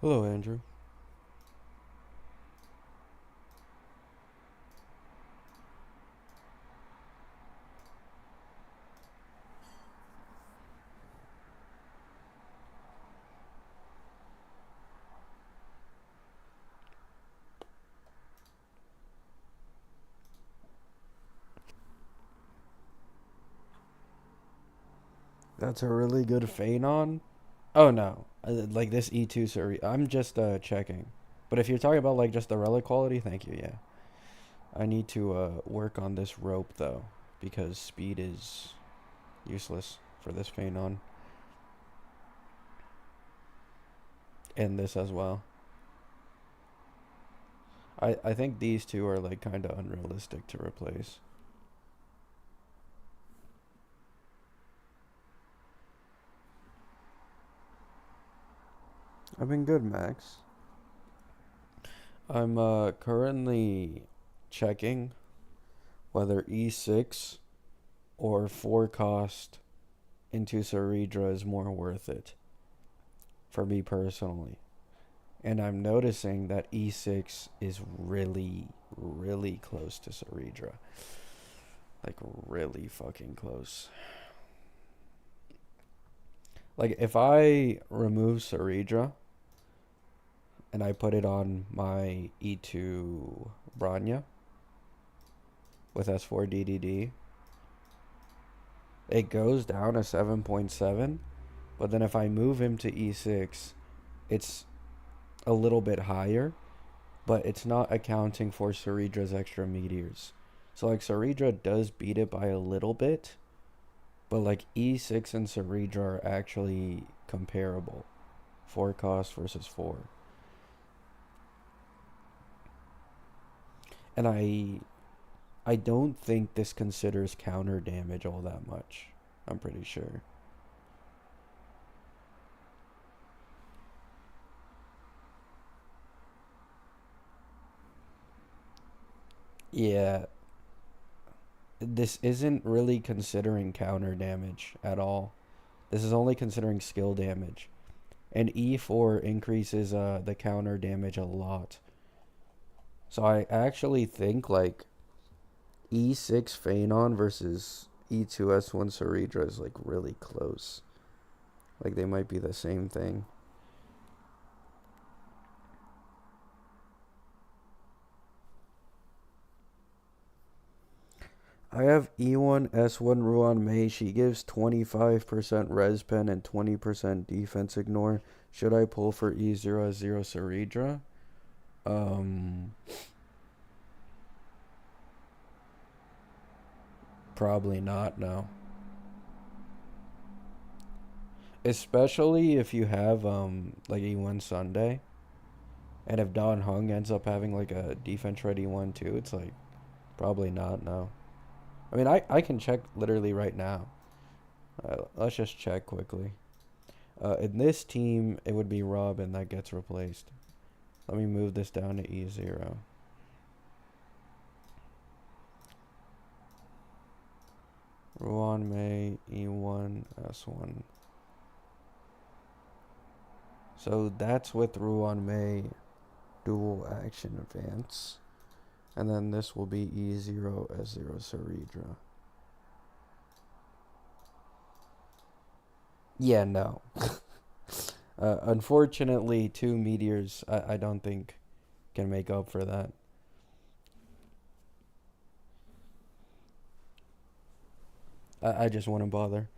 Hello, Andrew. That's a really good Fenon. Oh no, like this E2 Cereedra. I'm just checking. But if you're talking about like just the relic quality, thank you. Yeah, I need to work on this rope though because speed is useless for this Fenon and this as well. I think these two are like kind of unrealistic to replace. I've been good, Max. I'm currently checking whether E6 or 4 cost into Cereedra is more worth it for me personally. And I'm noticing that E6 is really, really close to Cereedra. Like, really fucking close. Like, if I remove Cereedra and I put it on my E2 Branya with S4 DDD, it goes down to 7.7. But then if I move him to E6, it's a little bit higher, but it's not accounting for Cereedra's extra meteors. So like Cereedra does beat it by a little bit, but like E6 and Cereedra are actually comparable. 4 cost versus 4. And I don't think this considers counter damage all that much. I'm pretty sure. Yeah, this isn't really considering counter damage at all. This is only considering skill damage. And E4 increases the counter damage a lot. So I actually think like E6 Fenon versus E2S1 Cereedra is like really close. Like they might be the same thing. I have E1S1 Ruan Mei. She gives 25% res pen and 20% defense ignore. Should I pull for E0S0 Cereedra? Um, Probably not, no. Especially if you have like E1 Sunday. And if Don Hung ends up having like a defense ready one too, it's like probably not, no. I mean, I can check literally right now. Let's just check quickly. In this team, it would be Robin that gets replaced. Let me move this down to E0. Ruan Mei, E1, S1. So that's with Ruan Mei dual action advance. And then this will be E0, S0 Cereedra. Yeah, no. Unfortunately, 2 meteors, I don't think can make up for that. I just wouldn't bother.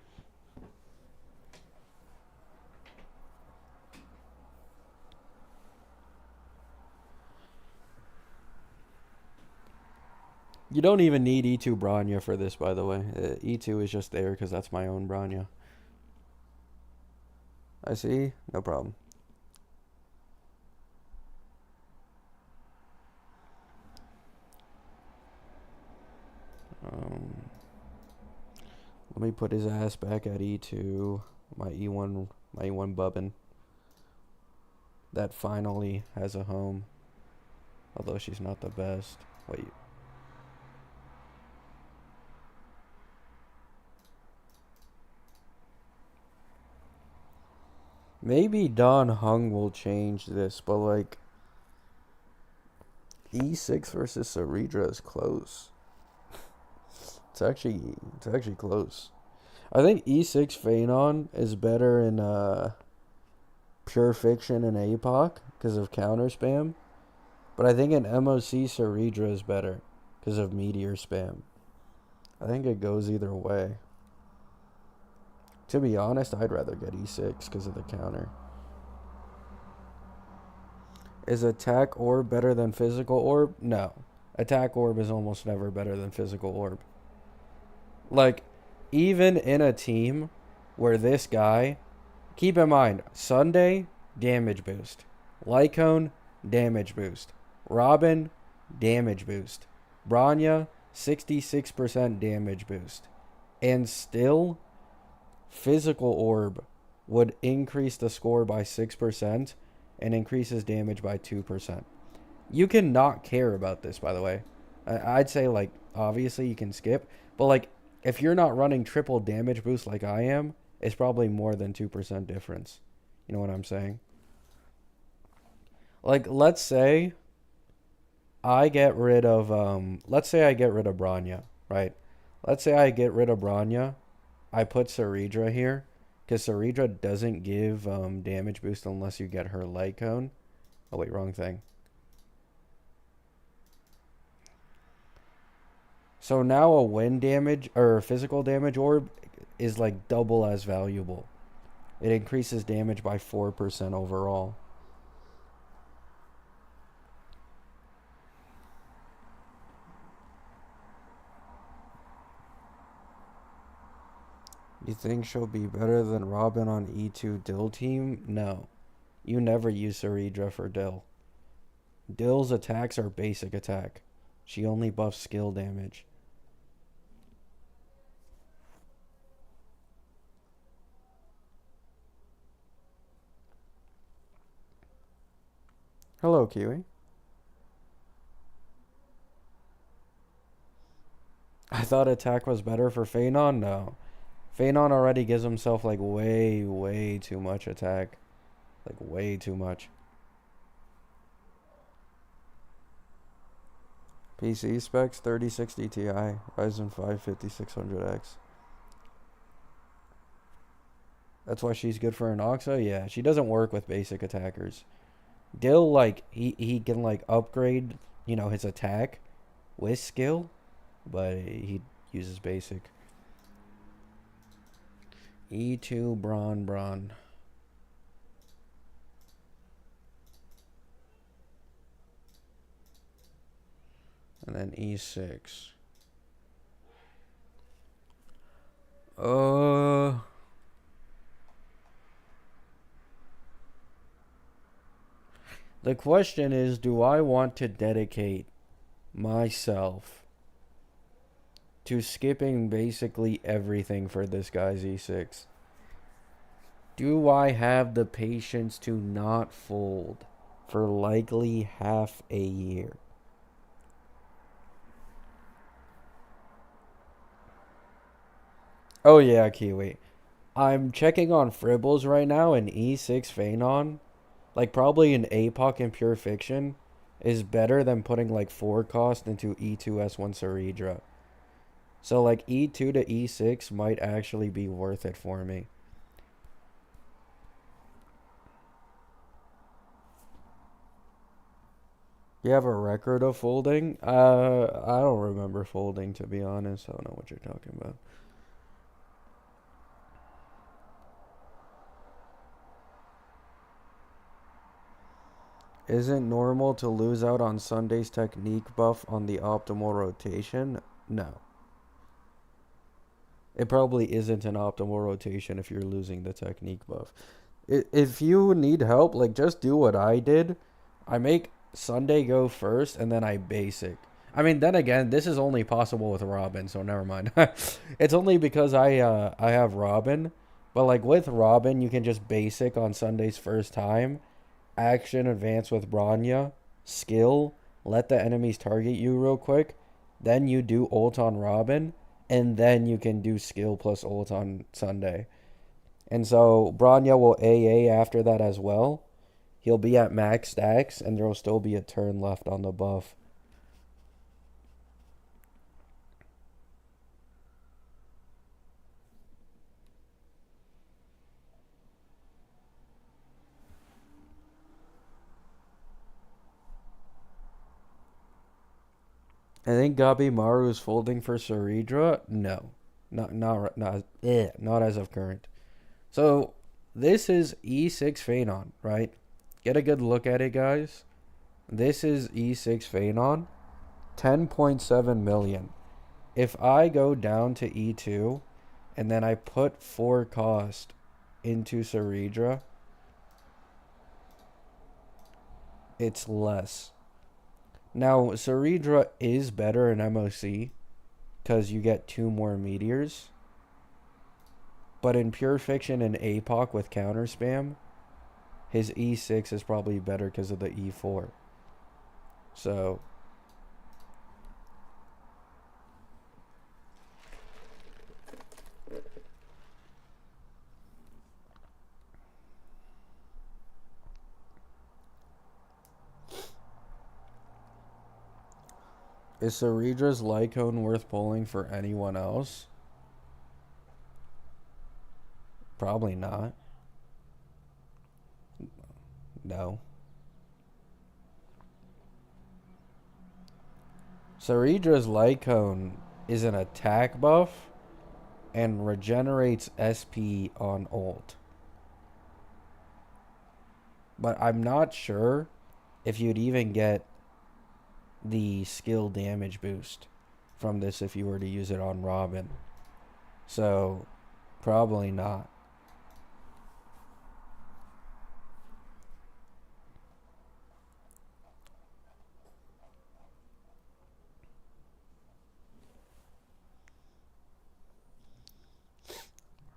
You don't even need E2 Branya for this, by the way. E2 is just there because that's my own Branya. I see. No problem. Um, Let me put his ass back at E2. My E1 Bubbin. That finally has a home. Although she's not the best. Wait. Maybe Don Hung will change this, but like E6 versus Cereedra is close. It's actually close. I think E6 Fenon is better in Pure Fiction and APOC because of counter spam. But I think in MOC Cereedra is better because of meteor spam. I think it goes either way. To be honest, I'd rather get E6 because of the counter. Is attack orb better than physical orb? No. Attack orb is almost never better than physical orb. Like, even in a team where this guy, keep in mind, Sunday, damage boost. Lycone, damage boost. Robin, damage boost. Branya, 66% damage boost. And still, physical orb would increase the score by 6% and increases damage by 2%. You can not care about this, by the way. I'd say, like, obviously you can skip, but, like, if you're not running triple damage boost like I am, it's probably more than 2% difference. You know what I'm saying? Like, let's say I get rid of, Branya, right? Let's say I get rid of Branya. I put Cereedra here, because Cereedra doesn't give damage boost unless you get her light cone. Oh, wait, wrong thing. So now a wind damage or physical damage orb is like double as valuable. It increases damage by 4% overall. You think she'll be better than Robin on E2 Dill team? No. You never use Cereedra for Dill. Dill's attacks are basic attack. She only buffs skill damage. Hello, Kiwi. I thought attack was better for Fenon? No. Fenon already gives himself like way, way too much attack. Like way too much. PC specs 3060 Ti, Ryzen 5 5600X. That's why she's good for an Oxa? Yeah, she doesn't work with basic attackers. Dill, like, he can, like, upgrade, his attack with skill, but he uses basic. E2 Braun. And then E6. The question is, do I want to dedicate myself to skipping basically everything for this guy's E6? Do I have the patience to not fold for likely half a year? Oh yeah, Kiwi. I'm checking on Fribbles right now, and E6 Fenon, like probably an APOC in Pure Fiction, is better than putting like 4 cost into E2 S1 Cereedra. So like E2 to E6 might actually be worth it for me. You have a record of folding? I don't remember folding, to be honest. I don't know what you're talking about. Isn't normal to lose out on Sunday's technique buff on the optimal rotation? No. It probably isn't an optimal rotation if you're losing the technique buff. If you need help, like, just do what I did. I make Sunday go first, and then I basic. I mean, then again, this is only possible with Robin, so never mind. It's only because I have Robin. But, like, with Robin, you can just basic on Sunday's first time. Action advance with Branya, skill, let the enemies target you real quick, then you do ult on Robin, and then you can do skill plus ult on Sunday. And so Bronya will AA after that as well. He'll be at max stacks, and there will still be a turn left on the buff. I think Gabimaru is folding for Cereedra. No, not as of current. So this is E6 Fenon, right? Get a good look at it, guys. This is E6 Fenon, 10.7 million. If I go down to E2 and then I put 4 cost into Cereedra, it's less. Now, Cereedra is better in MOC because you get 2 more meteors. But in Pure Fiction and APOC with counter spam, his E6 is probably better because of the E4. So, is Cereedra's Lycone worth pulling for anyone else? Probably not. No. Cereedra's Lycone is an attack buff and regenerates SP on ult. But I'm not sure if you'd even get the skill damage boost from this if you were to use it on Robin. So, probably not.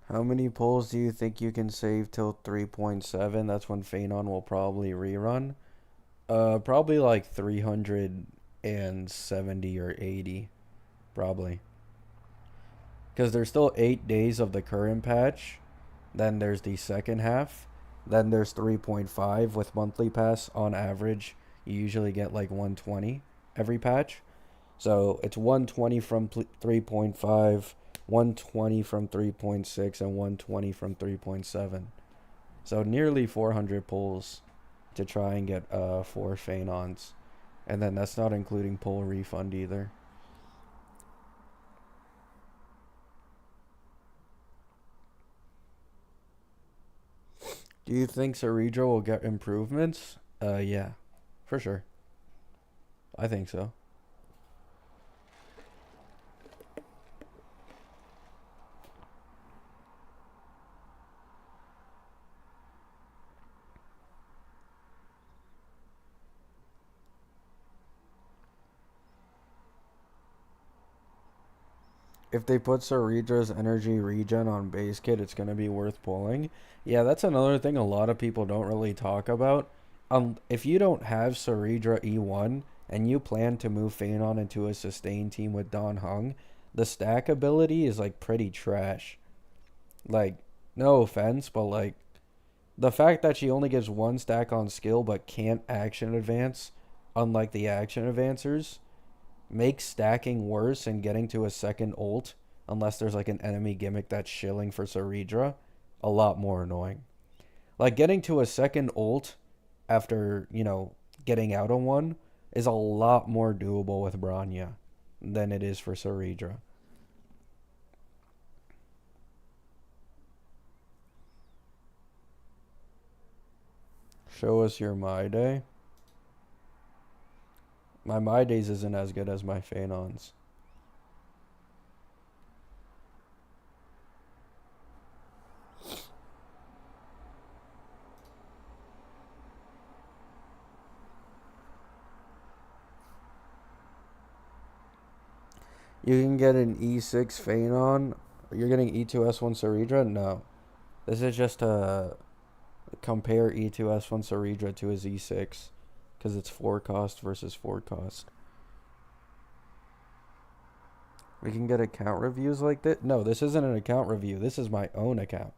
How many pulls do you think you can save till 3.7? That's when Fenon will probably rerun. Probably like 370 or 80. Probably. Because there's still 8 days of the current patch. Then there's the second half. Then there's 3.5 with monthly pass. On average, you usually get like 120 every patch. So it's 120 from 3.5, 120 from 3.6, and 120 from 3.7. So nearly 400 pulls to try and get 4 Fenons. And then that's not including pull refund either. Do you think Cereedra will get improvements? Yeah, for sure. I think so. If they put Cereedra's energy regen on base kit, it's going to be worth pulling. Yeah, that's another thing a lot of people don't really talk about. If you don't have Cereedra E1 and you plan to move Fenon into a sustain team with Don Hung, the stack ability is like pretty trash. Like, no offense, but like the fact that she only gives 1 stack on skill but can't action advance, unlike the action advancers, makes stacking worse and getting to a second ult, unless there's like an enemy gimmick that's shilling for Cereedra, a lot more annoying. Like getting to a second ult after, getting out on one is a lot more doable with Bronya than it is for Cereedra. Show us your My Day. My Days isn't as good as my Fenons. You can get an E6 Fenon. You're getting E2S1 Cereedra? No. This is just to compare E2S1 Cereedra to his E6. Because it's 4 cost versus 4 cost. We can get account reviews like this? No, this isn't an account review. This is my own account.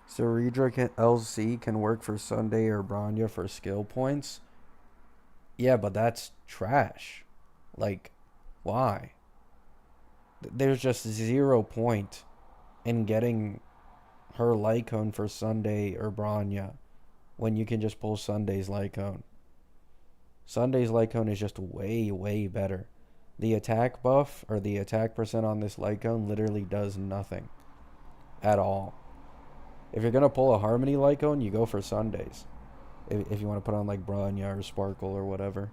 Cereedra can, LC can work for Sunday or Bronya for skill points. Yeah, but that's trash. Like, why? There's just 0 point in getting her Lycone for Sunday or Bronya when you can just pull Sunday's Lycone. Sunday's Lycone is just way, way better. The attack buff or the attack percent on this Lycone literally does nothing at all. If you're gonna pull a Harmony Lycone, you go for Sundays. If you want to put on like Bronya or Sparkle or whatever.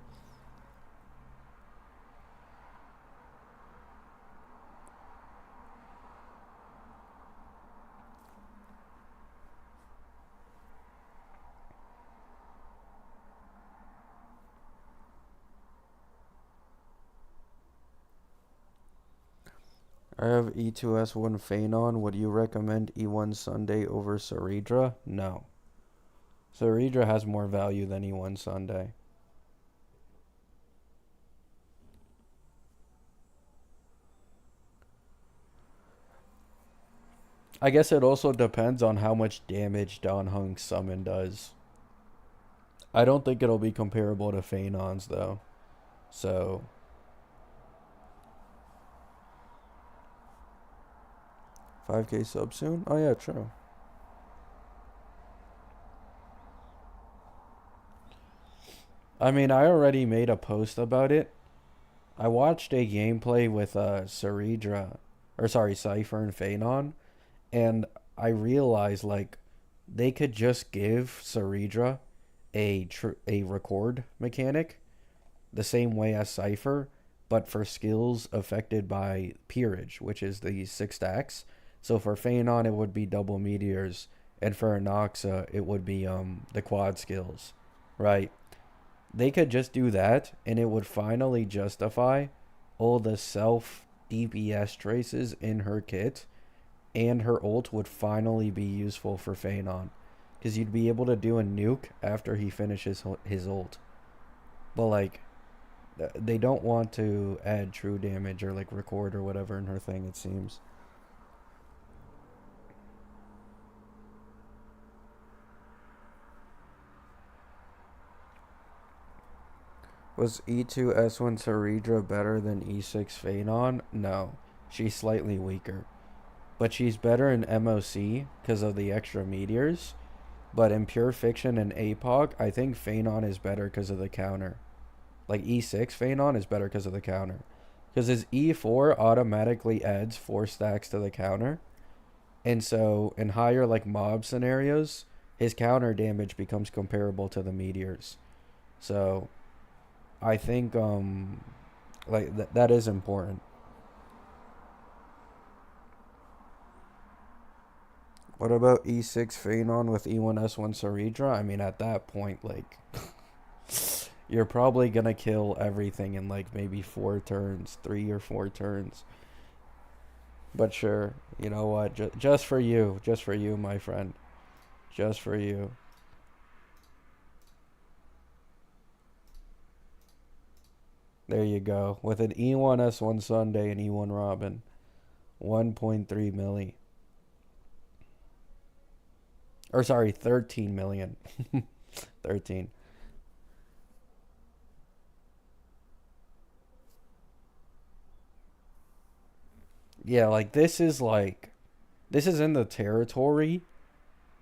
I have E2S1 Fenon. Would you recommend E1 Sunday over Cereedra? No. Cereedra has more value than E1 Sunday. I guess it also depends on how much damage Dan Heng's summon does. I don't think it'll be comparable to Fenon's though. So 5K sub soon? Oh yeah, true. I mean, I already made a post about it. I watched a gameplay with Cereedra, or sorry, Cypher and Fenon, and I realized like they could just give Cereedra a record mechanic the same way as Cypher, but for skills affected by peerage, which is the 6 stacks. So for Fenon it would be double meteors, and for Anoxa it would be the quad skills, right? They could just do that, and it would finally justify all the self DPS traces in her kit, and her ult would finally be useful for Fenon. Because you'd be able to do a nuke after he finishes his ult. But, like, they don't want to add true damage or, like, record or whatever in her thing, it seems. Was E2 S1 Cereedra better than E6 Fenon? No. She's slightly weaker. But she's better in MOC because of the extra meteors. But in Pure Fiction and APOC, I think Fenon is better because of the counter. Like E6 Fenon is better because of the counter. Because his E4 automatically adds 4 stacks to the counter. And so in higher like mob scenarios, his counter damage becomes comparable to the meteors. So I think like that is important. What about E6 Fenon with E1 S1 Cereedra? I mean, at that point, like, you're probably gonna kill everything in like maybe 4 turns, 3 or 4 turns. But sure, you know what? Just for you, my friend, just for you. There you go. With an E1 S1 Sunday and E1 Robin, 1.3 milli. Or sorry, 13 million. 13. Yeah, this is in the territory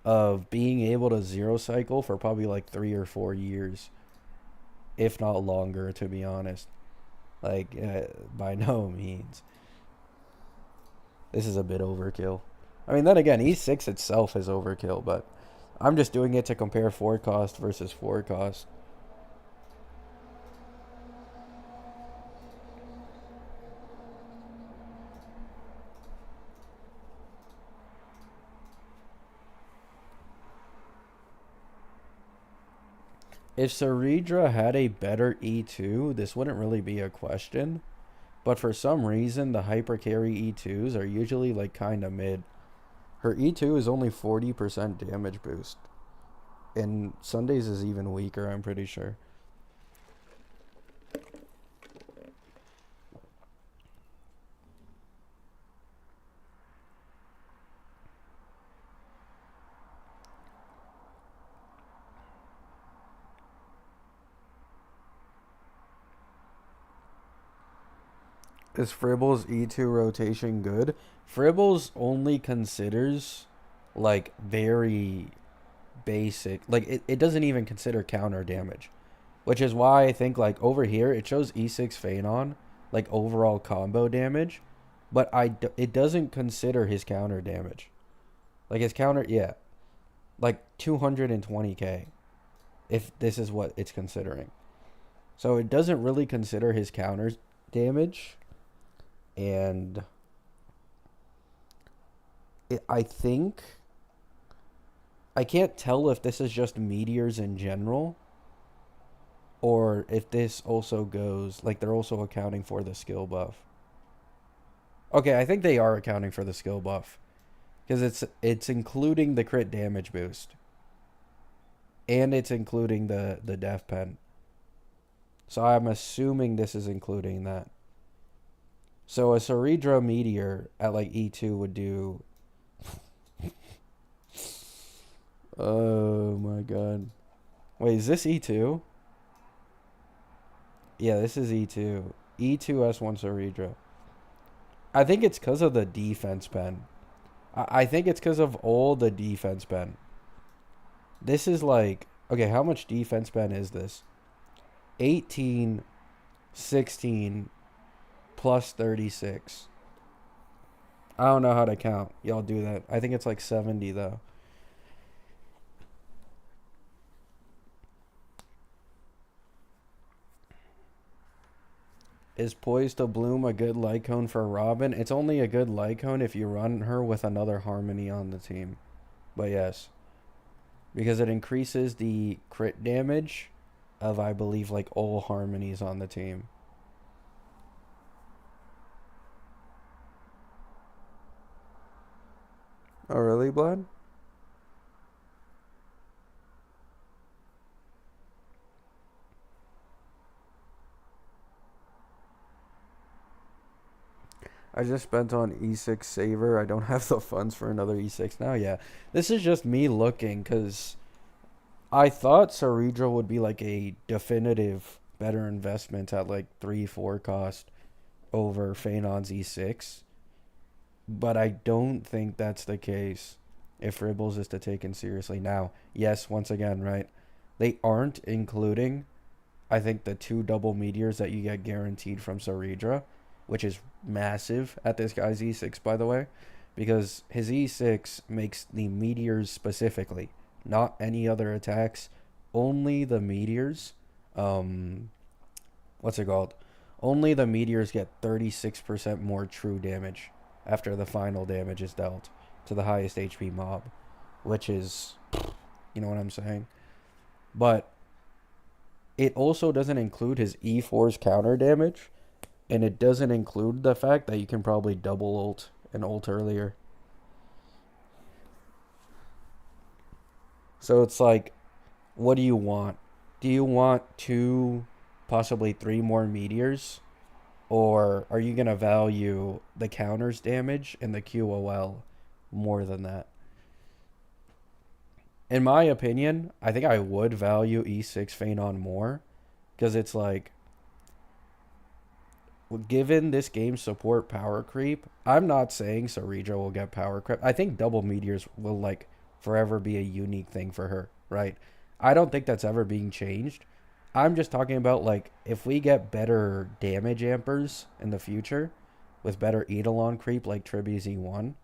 of being able to zero cycle for probably like 3 or 4 years, if not longer, to be honest. Like, by no means. This is a bit overkill. I mean, then again, E6 itself is overkill, but I'm just doing it to compare forecast versus forecast. If Cereedra had a better E2, this wouldn't really be a question. But for some reason, the hyper carry E2s are usually like kind of mid. Her E2 is only 40% damage boost. And Sundays is even weaker, I'm pretty sure. Is Fribble's E2 rotation good? Fribbles only considers like very basic, like it doesn't even consider counter damage, which is why I think like over here it shows E6 Fenon like overall combo damage, but it doesn't consider his counter damage. Like his counter, yeah, like 220k if this is what it's considering. So it doesn't really consider his counter damage, and I think I can't tell if this is just meteors in general or if this also goes like they're also accounting for the skill buff. Okay, I think they are accounting for the skill buff because it's including the crit damage boost and it's including the death pen. So I'm assuming this is including that. So a Cereedra meteor at like E2 would do. Oh my god. Wait, is this E2? Yeah, this is E2. E2 S1 Cereedra. I think it's because of the defense pen. I think it's because of all the defense pen. This is like, okay, how much defense pen is this? 18, 16, plus 36. I don't know how to count. Y'all do that. I think it's like 70 though. Is Poised to Bloom a good Lycone for Robin? It's only a good Lycone if you run her with another Harmony on the team. But yes. Because it increases the crit damage of, I believe, like all Harmonies on the team. Oh, really, Blood? I just spent on E6 Saver. I don't have the funds for another E6 now. Yeah, this is just me looking because I thought Cereedra would be like a definitive better investment at like 3-4 cost over Fenon's E6. But I don't think that's the case if Ribbles is to taken seriously. Now, yes, once again, right? They aren't including, I think, the 2 double meteors that you get guaranteed from Cereedra, which is massive at this guy's E6, by the way, because his E6 makes the meteors specifically, not any other attacks, only the meteors. What's it called? Only the meteors get 36% more true damage after the final damage is dealt to the highest HP mob, which is, you know what I'm saying? But it also doesn't include his E4's counter damage, and it doesn't include the fact that you can probably double ult and ult earlier. So it's like, what do you want? Do you want 2, possibly 3 more meteors? Or are you going to value the counters damage and the QOL more than that? In my opinion, I think I would value E6 Fenon more because it's like, given this game's support power creep, I'm not saying Cereedra will get power creep. I think double meteors will like forever be a unique thing for her, right? I don't think that's ever being changed. I'm just talking about like if we get better damage ampers in the future with better Eidolon creep like Trippy's E1,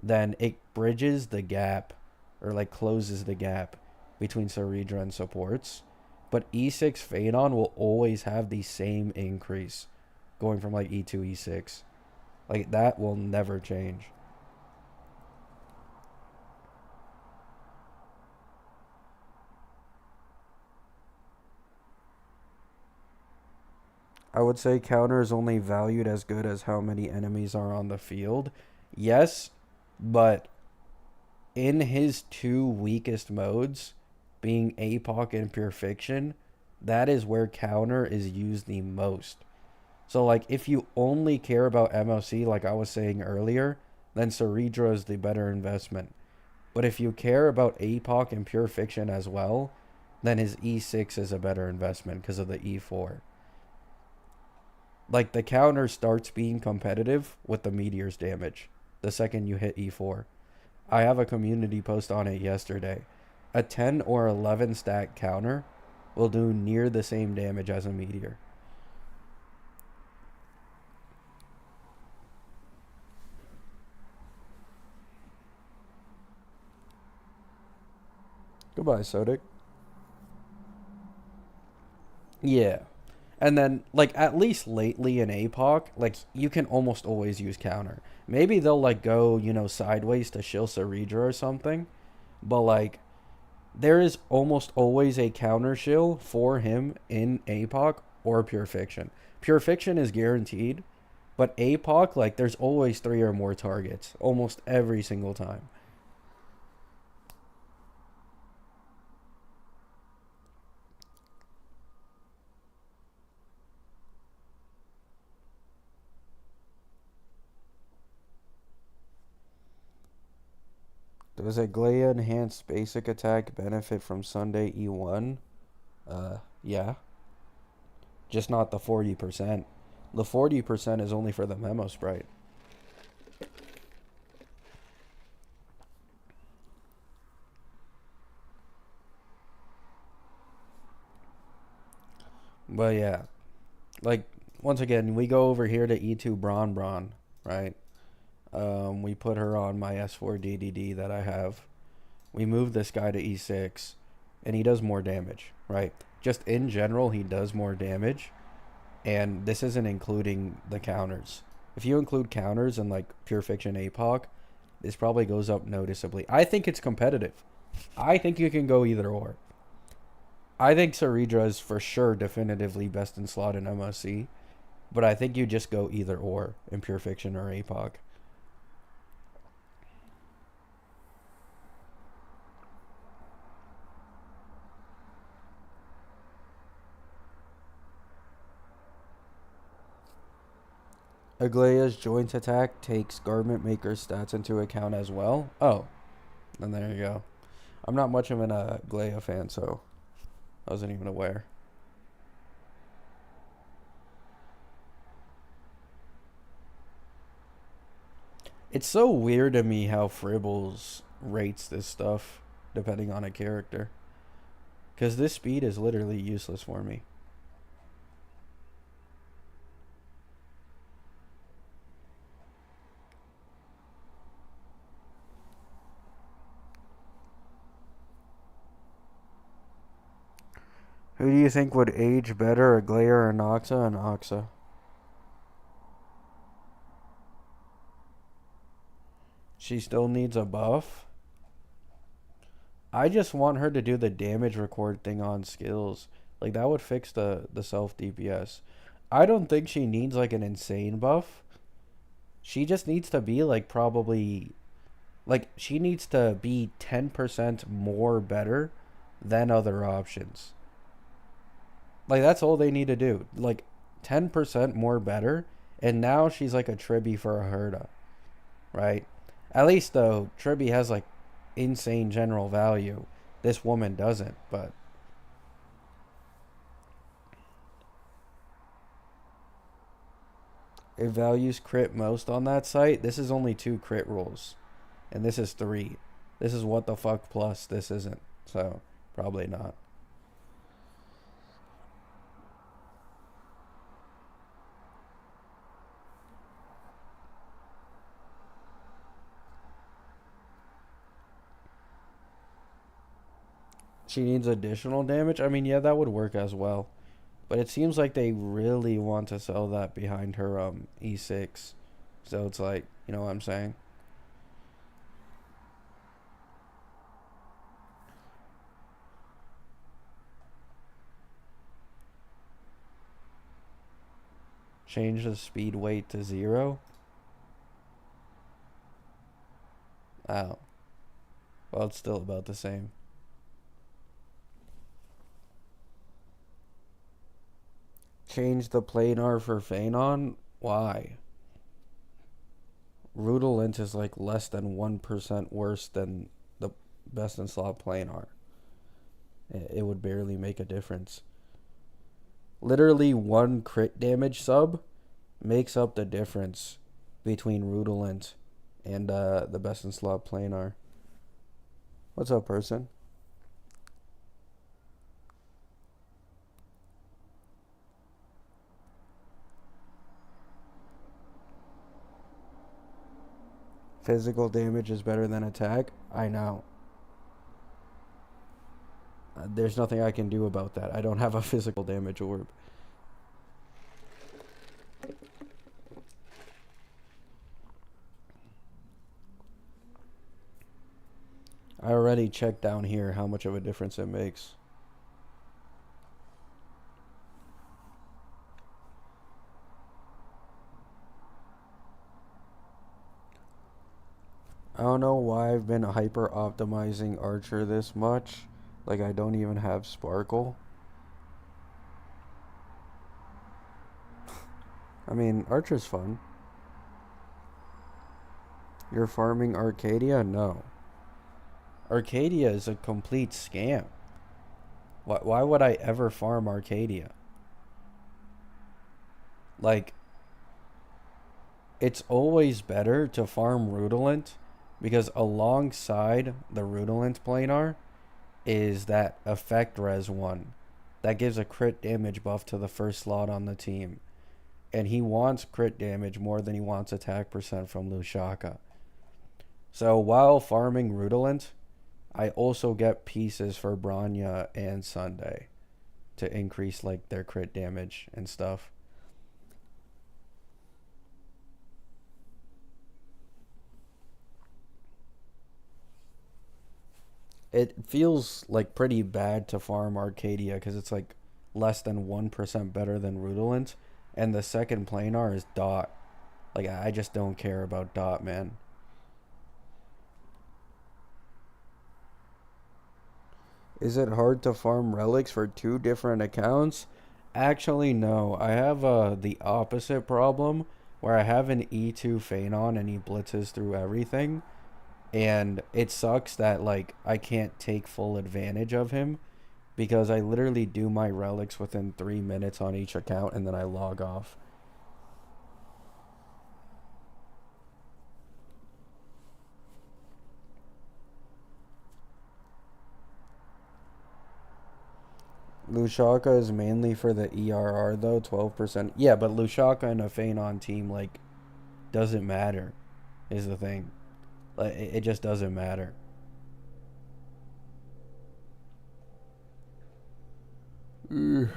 then it bridges the gap or like closes the gap between Cereedra and supports. But E6 Fenon will always have the same increase going from like E2, E6. Like that will never change. I would say counter is only valued as good as how many enemies are on the field. Yes, but in his 2 weakest modes, being APOC and Pure Fiction, that is where counter is used the most. So, like, if you only care about MOC, like I was saying earlier, then Cereedra is the better investment. But if you care about APOC and Pure Fiction as well, then his E6 is a better investment because of the E4. Like the counter starts being competitive with the meteor's damage the second you hit E4. I have a community post on it yesterday. A 10 or 11 stack counter will do near the same damage as a meteor. Goodbye, Sodic. Yeah. And then, like, at least lately in APOC, like, you can almost always use counter. Maybe they'll, like, go, sideways to shill Cereedra or something. But, like, there is almost always a counter shill for him in APOC or Pure Fiction. Pure Fiction is guaranteed, but APOC, like, there's always 3 or more targets. Almost every single time. Does a Glea enhanced basic attack benefit from Sunday E1? Yeah. Just not the 40%. The 40% is only for the memo sprite. But yeah, like, once again, we go over here to E2 Bron, right? We put her on my S4 DDD that I have. We move this guy to E6, and he does more damage, right? Just in general, he does more damage, and this isn't including the counters. If you include counters and, like, Pure Fiction APOC, this probably goes up noticeably. I think it's competitive. I think you can go either or. I think Cereedra is for sure definitively best in slot in MOC, but I think you just go either or in Pure Fiction or APOC. Aglaea's joint attack takes Garment Maker's stats into account as well. Oh, and there you go. I'm not much of an Aglaea fan, so I wasn't even aware. It's so weird to me how Fribbles rates this stuff depending on a character. Because this speed is literally useless for me. Who do you think would age better, Aglaea or Noxa? And Noxa. She still needs a buff. I just want her to do the damage record thing on skills. Like, that would fix the self DPS. I don't think she needs, like, an insane buff. She just needs to be, like, probably... Like, she needs to be 10% more better than other options. Like, that's all they need to do. Like, 10% more better. And now she's like a Trippy for a Herda. Right? At least, though, Trippy has, like, insane general value. This woman doesn't, but... It values crit most on that site. This is only 2 crit rolls. And this is 3. This is what the fuck plus. This isn't. So, probably not. She needs additional damage? I mean, yeah, that would work as well. But it seems like they really want to sell that behind her E6. So it's like, you know what I'm saying? Change the speed weight to 0. Oh. Well, it's still about the same. Change the planar for Fenon? Why? Rudolent is like less than 1% worse than the best in slot planar. It would barely make a difference. Literally one crit damage sub makes up the difference between Rudolent and the best in slot planar. What's up, person? Physical damage is better than attack? I know. There's nothing I can do about that. I don't have a physical damage orb. I already checked down here how much of a difference it makes. I don't know why I've been hyper optimizing Archer this much. Like, I don't even have Sparkle. I mean, Archer's fun. You're farming Arcadia? No. Arcadia is a complete scam. Why would I ever farm Arcadia? Like, it's always better to farm Rudolent because alongside the Rudolent planar is that effect res 1 that gives a crit damage buff to the first slot on the team. And he wants crit damage more than he wants attack percent from Lushaka. So while farming Rudolent, I also get pieces for Branya and Sunday to increase like their crit damage and stuff. It feels like pretty bad to farm Arcadia because it's like less than 1% better than Rudolent, and the second planar is Dot. Like, I just don't care about Dot, man. Is it hard to farm relics for two different accounts? Actually, no. I have the opposite problem where I have an E2 Fenon and he blitzes through everything. And it sucks that like I can't take full advantage of him because I literally do my relics within 3 minutes on each account and then I log off. Lushaka is mainly for the ERR though, 12%. Yeah, but Lushaka and a Fenon team like doesn't matter is the thing. Like it just doesn't matter. Mm.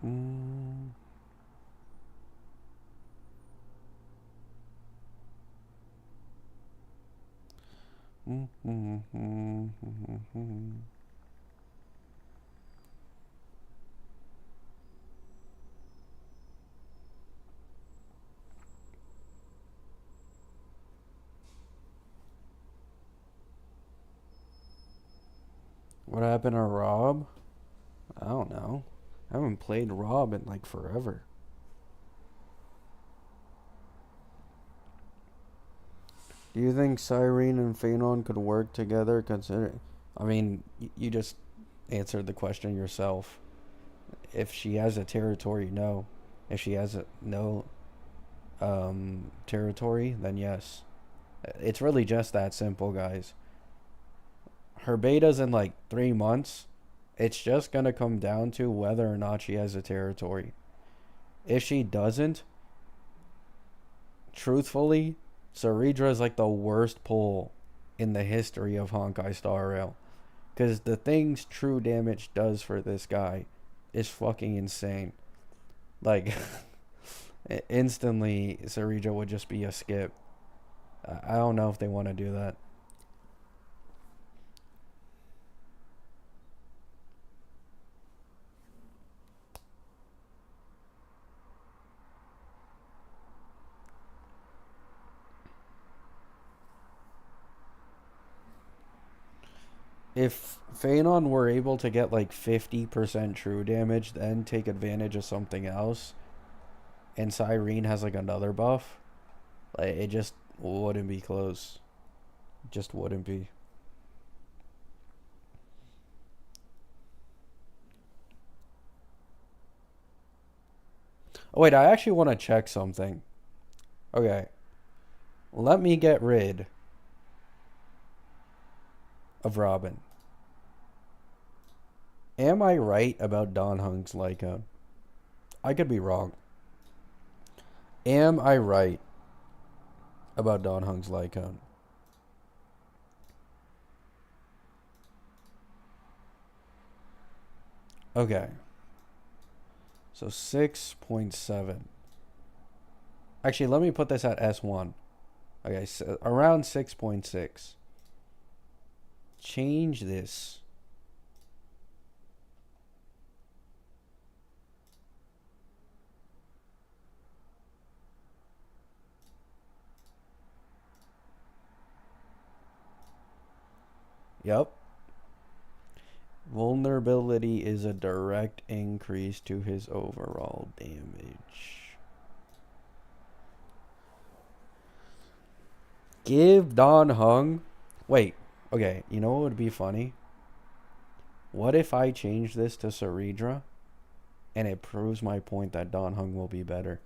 Mm. What happened to Rob? I don't know. I haven't played Rob in like forever. Do you think Cyrene and Fenon could work together? Considering, I mean, you just answered the question yourself. If she has a territory, no. If she has no territory, then yes. It's really just that simple, guys. Her beta's in like 3 months. It's just gonna come down to whether or not she has a territory. If she doesn't, truthfully, Cereedra is like the worst pull in the history of Honkai Star Rail. Because the things true damage does for this guy is fucking insane. Like, instantly, Cereedra would just be a skip. I don't know if they want to do that. If Fenon were able to get like 50% true damage, then take advantage of something else, and Cyrene has like another buff, like it just wouldn't be close. Just wouldn't be. Oh, wait, I actually want to check something. Okay. Let me get rid of Robin. Am I right about Don Hung's Lycone? I could be wrong. Am I right about Don Hung's Lycone? Okay. So 6.7. Actually, let me put this at S1. Okay, so around 6.6. Change this. Yep. Vulnerability is a direct increase to his overall damage. Give Don Hung. Wait. Okay, you know what would be funny? What if I change this to Cereedra and it proves my point that Don Hung will be better?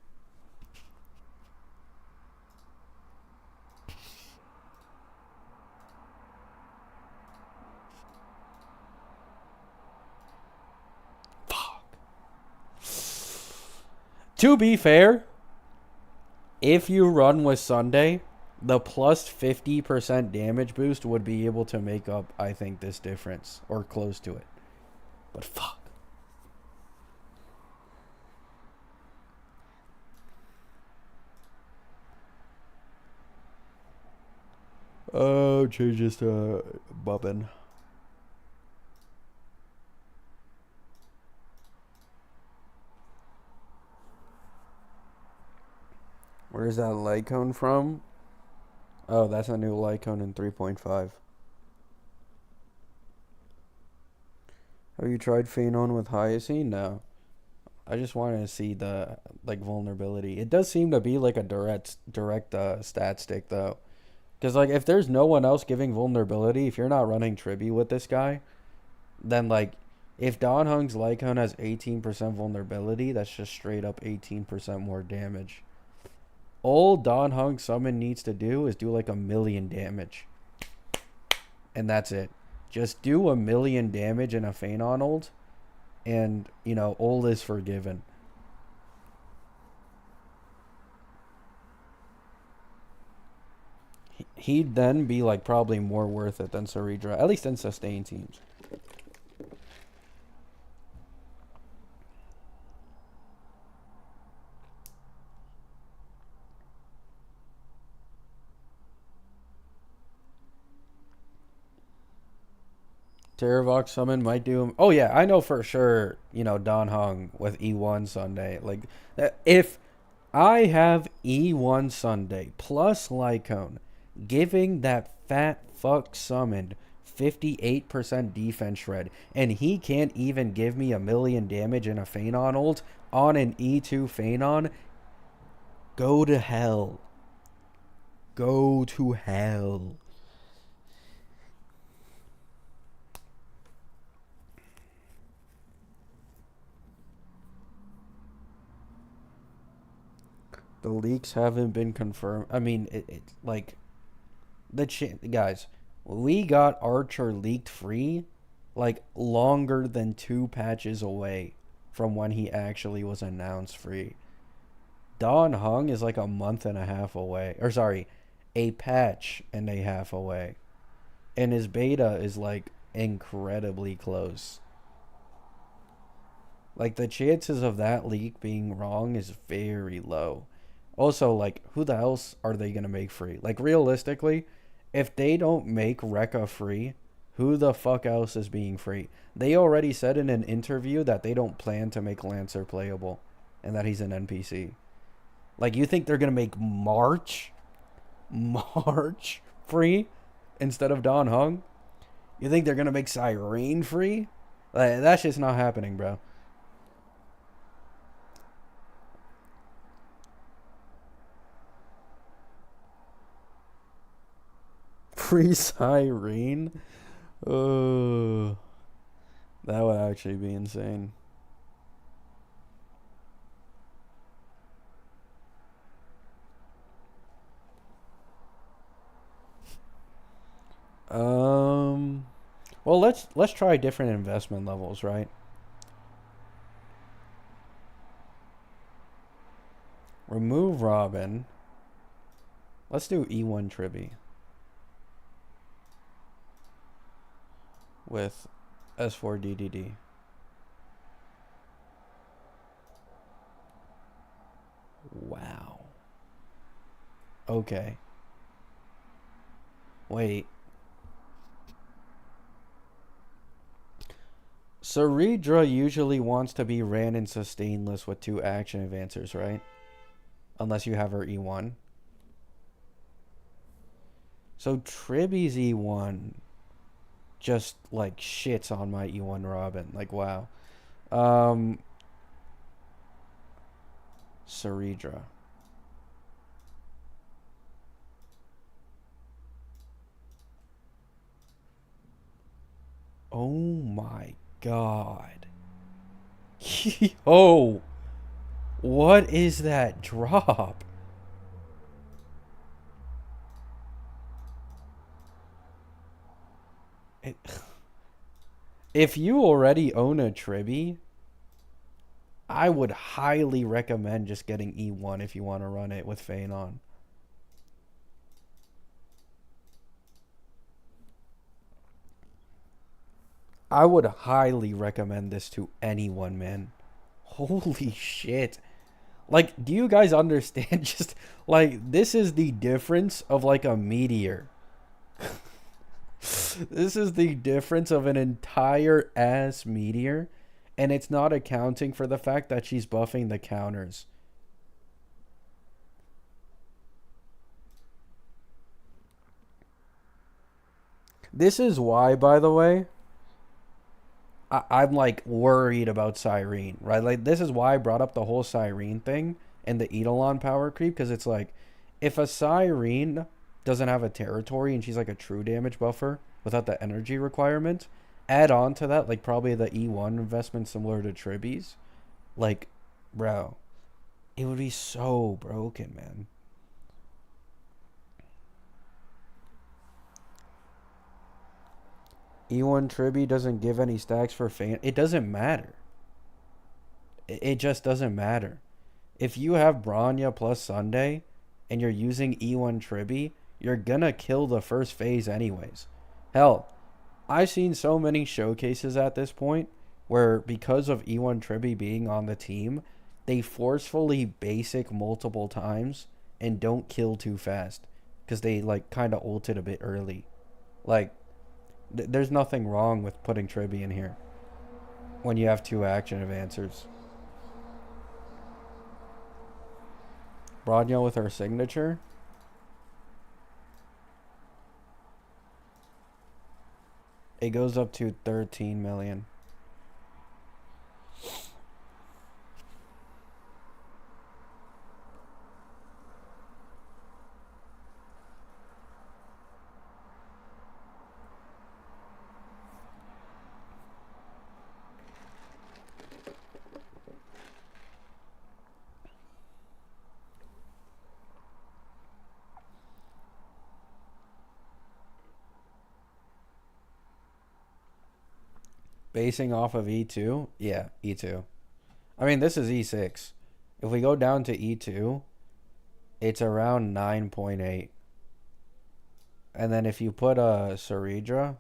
To be fair, if you run with Sunday, the plus 50% damage boost would be able to make up, I think, this difference. Or close to it. But fuck. Oh, change this to Bubbin. Where's that Lycone from? Oh, that's a new Lycone in 3.5. Have you tried Fenon with Hyacine? No. I just wanted to see the like vulnerability. It does seem to be like a direct stat stick though. Because like if there's no one else giving vulnerability, if you're not running Trippy with this guy, then like if Don Hung's Lycone has 18% vulnerability, that's just straight up 18% more damage. All Don Hung summon needs to do is do like 1,000,000 damage. And that's it. Just do 1,000,000 damage in a Fenon ult, and, you know, ult is forgiven. He'd then be like probably more worth it than Cereedra, at least in sustain teams. Terravox summon might do him. Oh yeah, I know for sure. You know Don Hung with E1 Sunday. Like if I have E1 Sunday plus Lycone, giving that fat fuck summoned 58% defense shred, and he can't even give me 1,000,000 damage in a Fenon ult on an E2 Fenon. Go to hell. Go to hell. The leaks haven't been confirmed. I mean, it like guys, we got Archer leaked free like longer than 2 patches away from when he actually was announced free. Don Hung is like a month and a half away. Or sorry, a patch and a half away. And his beta is like incredibly close. Like the chances of that leak being wrong is very low. Also, like, who the else are they gonna make free? Like, realistically, if they don't make Rekka free, who the fuck else is being free? They already said in an interview that they don't plan to make Lancer playable, and that he's an NPC. Like, you think they're gonna make March free instead of Don Hung? You think they're gonna make Cyrene free? Like, that's just not happening, bro. Free Cyrene? Oh, that would actually be insane. Well, let's try different investment levels, right? Remove Robin. Let's do E1 Trippy with S4 DDD. Wow. Okay. Wait. Cereedra usually wants to be ran in sustainless with 2 action advancers, right? Unless you have her E1. So Tribby's E1 just like shits on my E1 Robin. Like, wow. Cereedra. Oh my god. Oh, what is that drop? It, if you already own a Trippy, I would highly recommend just getting E1 if you want to run it with Fenon. I would highly recommend this to anyone, man. Holy shit. Like, do you guys understand? Just, like, this is the difference of, like, a meteor. This is the difference of an entire ass meteor, and it's not accounting for the fact that she's buffing the counters. This is why, by the way, I'm like worried about Cyrene, right? Like, this is why I brought up the whole Cyrene thing and the Eidolon power creep, because it's like, if a Cyrene doesn't have a territory and she's like a true damage buffer without the energy requirement, add on to that, like, probably the E1 investment similar to Tribby's, like, bro, it would be so broken, man. E1 Tribby doesn't give any stacks for fan. It doesn't matter. It just doesn't matter. If you have Bronya plus Sunday and you're using E1 Tribby, you're gonna kill the first phase anyways. Hell, I've seen so many showcases at this point where, because of E1 Tribby being on the team, they forcefully basic multiple times and don't kill too fast because they like kind of ulted a bit early. Like, there's nothing wrong with putting Tribby in here when you have 2 action advancers. Bronya with her signature. It goes up to 13 million. Basing off of E2? Yeah, E2. I mean, this is E6. If we go down to E2, it's around 9.8. And then if you put a Cereedra,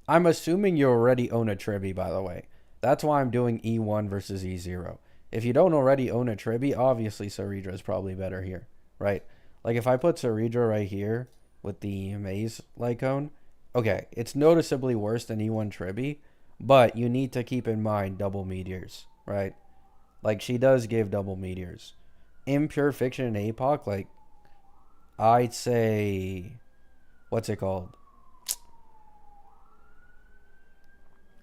I'm assuming you already own a Trippy, by the way. That's why I'm doing E1 versus E0. If you don't already own a Trippy, obviously Cereedra is probably better here, right? Like, if I put Cereedra right here with the Maze Lycone, okay, it's noticeably worse than E1 Trippy, but you need to keep in mind double meteors, right? Like, she does give double meteors. Impure Fiction and APOC, like, I'd say, what's it called?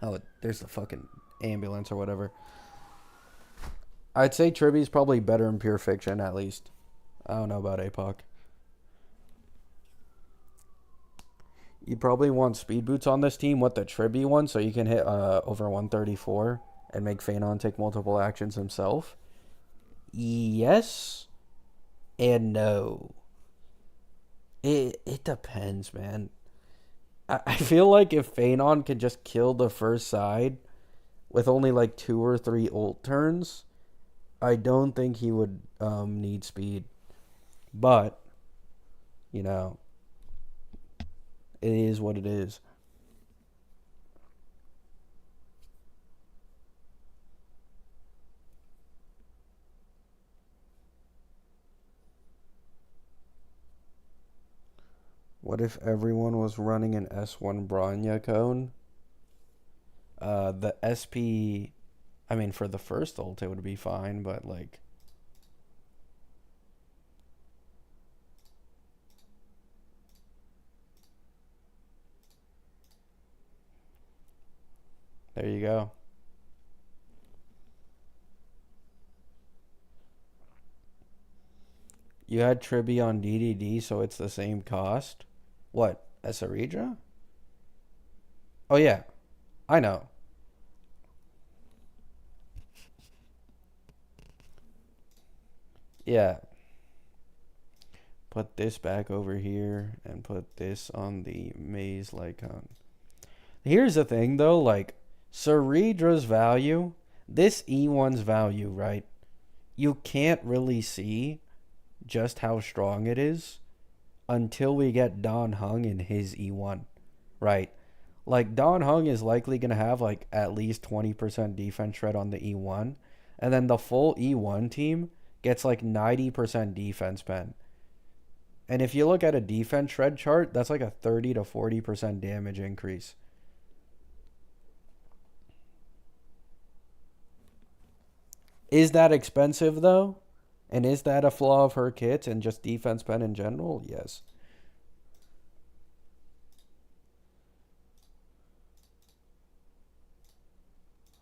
Oh, there's the fucking ambulance or whatever. I'd say Tribby's probably better in Pure Fiction, at least. I don't know about APOC. You probably want speed boots on this team with the Trippy one so you can hit over 134 and make Fenon take multiple actions himself. Yes and no. It depends, man. I feel like if Fenon can just kill the first side with only like 2 or 3 ult turns, I don't think he would need speed. But, you know, it is what it is. What if everyone was running an S1 Bronya cone? The SP, I mean, for the first ult, it would be fine, but like, there you go. You had Trippy on DDD, so it's the same cost. What? As Cereedra? Oh, yeah. I know. Yeah. Put this back over here and put this on the maze icon. Here's the thing, though. Like, Cereedra's value, this E1's value, right? You can't really see just how strong it is until we get Don Hung in his E1, right? Like, Don Hung is likely going to have, like, at least 20% defense shred on the E1. And then the full E1 team gets, like, 90% defense pen. And if you look at a defense shred chart, that's like a 30 to 40% damage increase. Is that expensive, though? And is that a flaw of her kit and just defense pen in general? Yes.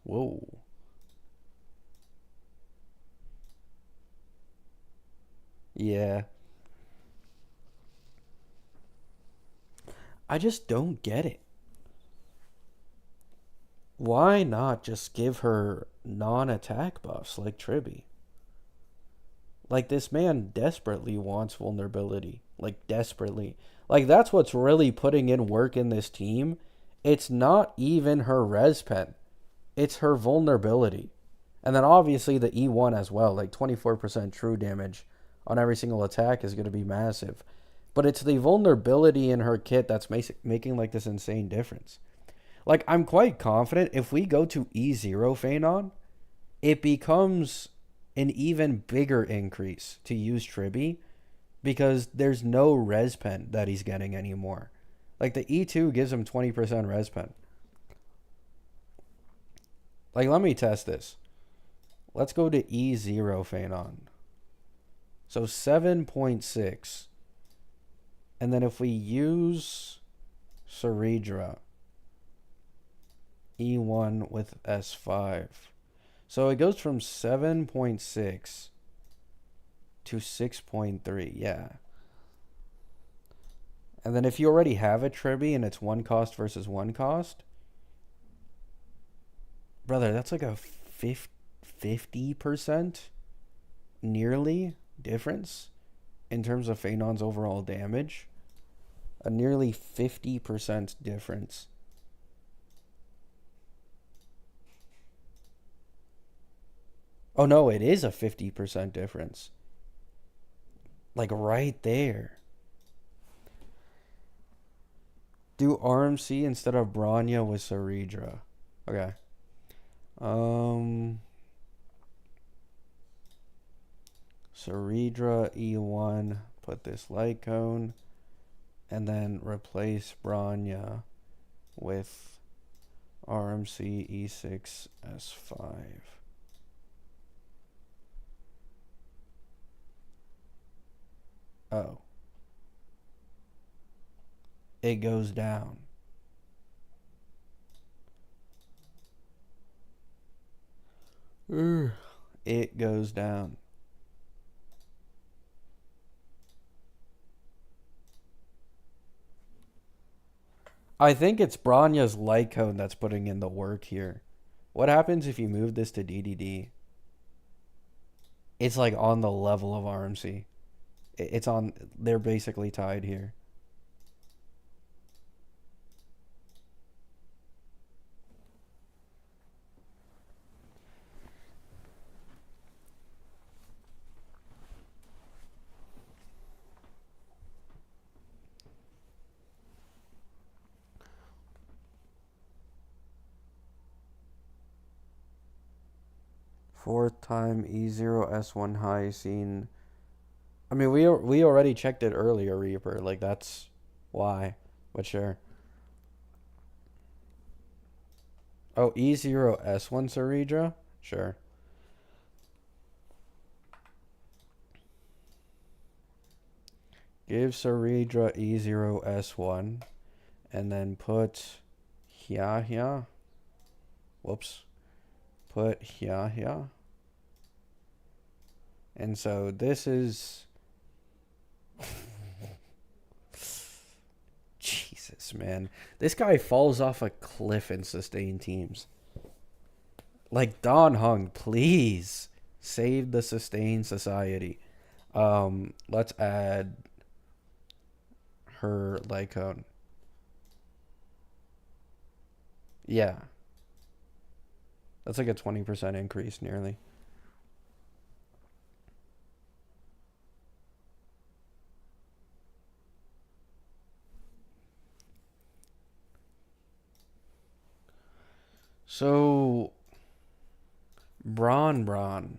Whoa. Yeah. I just don't get it. Why not just give her non-attack buffs like Trippy? Like, this man desperately wants vulnerability. Like, desperately. Like, that's what's really putting in work in this team. It's not even her res pen. It's her vulnerability. And then obviously the E1 as well. Like, 24% true damage on every single attack is going to be massive. But it's the vulnerability in her kit that's making like this insane difference. Like, I'm quite confident if we go to E0 Fenon, it becomes an even bigger increase to use Trippy because there's no res pen that he's getting anymore. Like, the E2 gives him 20% res pen. Like, let me test this. Let's go to E0 Fenon. So 7.6. And then if we use Cereedra, E1 with S5. So it goes from 7.6 to 6.3. Yeah. And then if you already have a Trippy and it's one cost versus one cost, brother, that's like a 50% nearly difference in terms of Fenon's overall damage. A nearly 50% difference. Oh no, it is a 50% difference. Like right there. Do RMC instead of Bronya with Cereedra. Okay. Cereedra E1. Put this light cone. And then replace Bronya with RMC E6 S5. Oh. It goes down. It goes down. I think it's Bronya's light cone that's putting in the work here. What happens if you move this to DDD? It's like on the level of RMC. It's on. They're basically tied here. Fourth time E0S1 high seen. I mean, we already checked it earlier, Reaper. Like that's why. But sure. Oh, E0S1 Cereedra? Sure. Give Cereedra E0S1 and then put here. Whoops. Put here. And so this is Jesus, man. This guy falls off a cliff in sustain teams. Like Don Hung, please save the sustain society. Let's add her Lycone. Yeah. That's like a 20% increase nearly. So Bron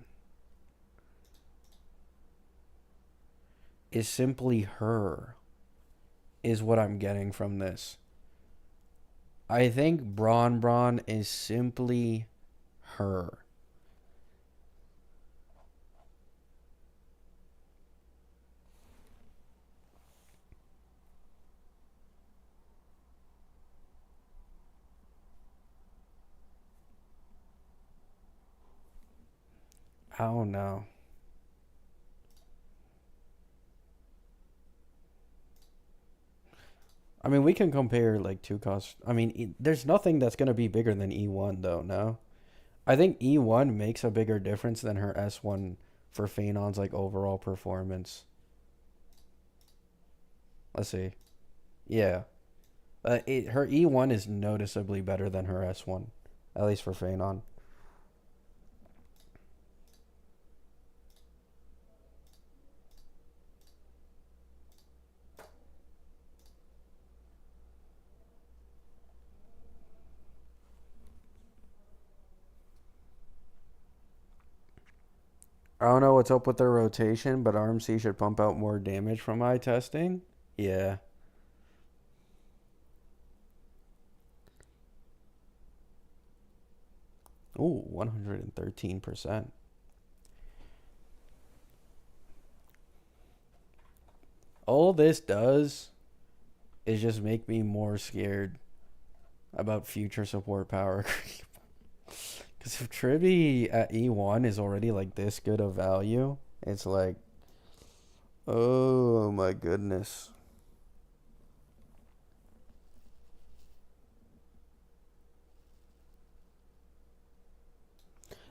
is simply her, is what I'm getting from this. I think Bron is simply her. I don't know. I mean, we can compare like two costs. I mean, there's nothing that's going to be bigger than E1 though, no? I think E1 makes a bigger difference than her S1 for Fenon's like overall performance. Let's see. Yeah. Her E1 is noticeably better than her S1, at least for Fenon. I don't know what's up with their rotation, but RMC should pump out more damage from eye testing. Yeah. Ooh, 113%. All this does is just make me more scared about future support power creep. Because if Trippy at E1 is already like this good of value, it's like, oh my goodness.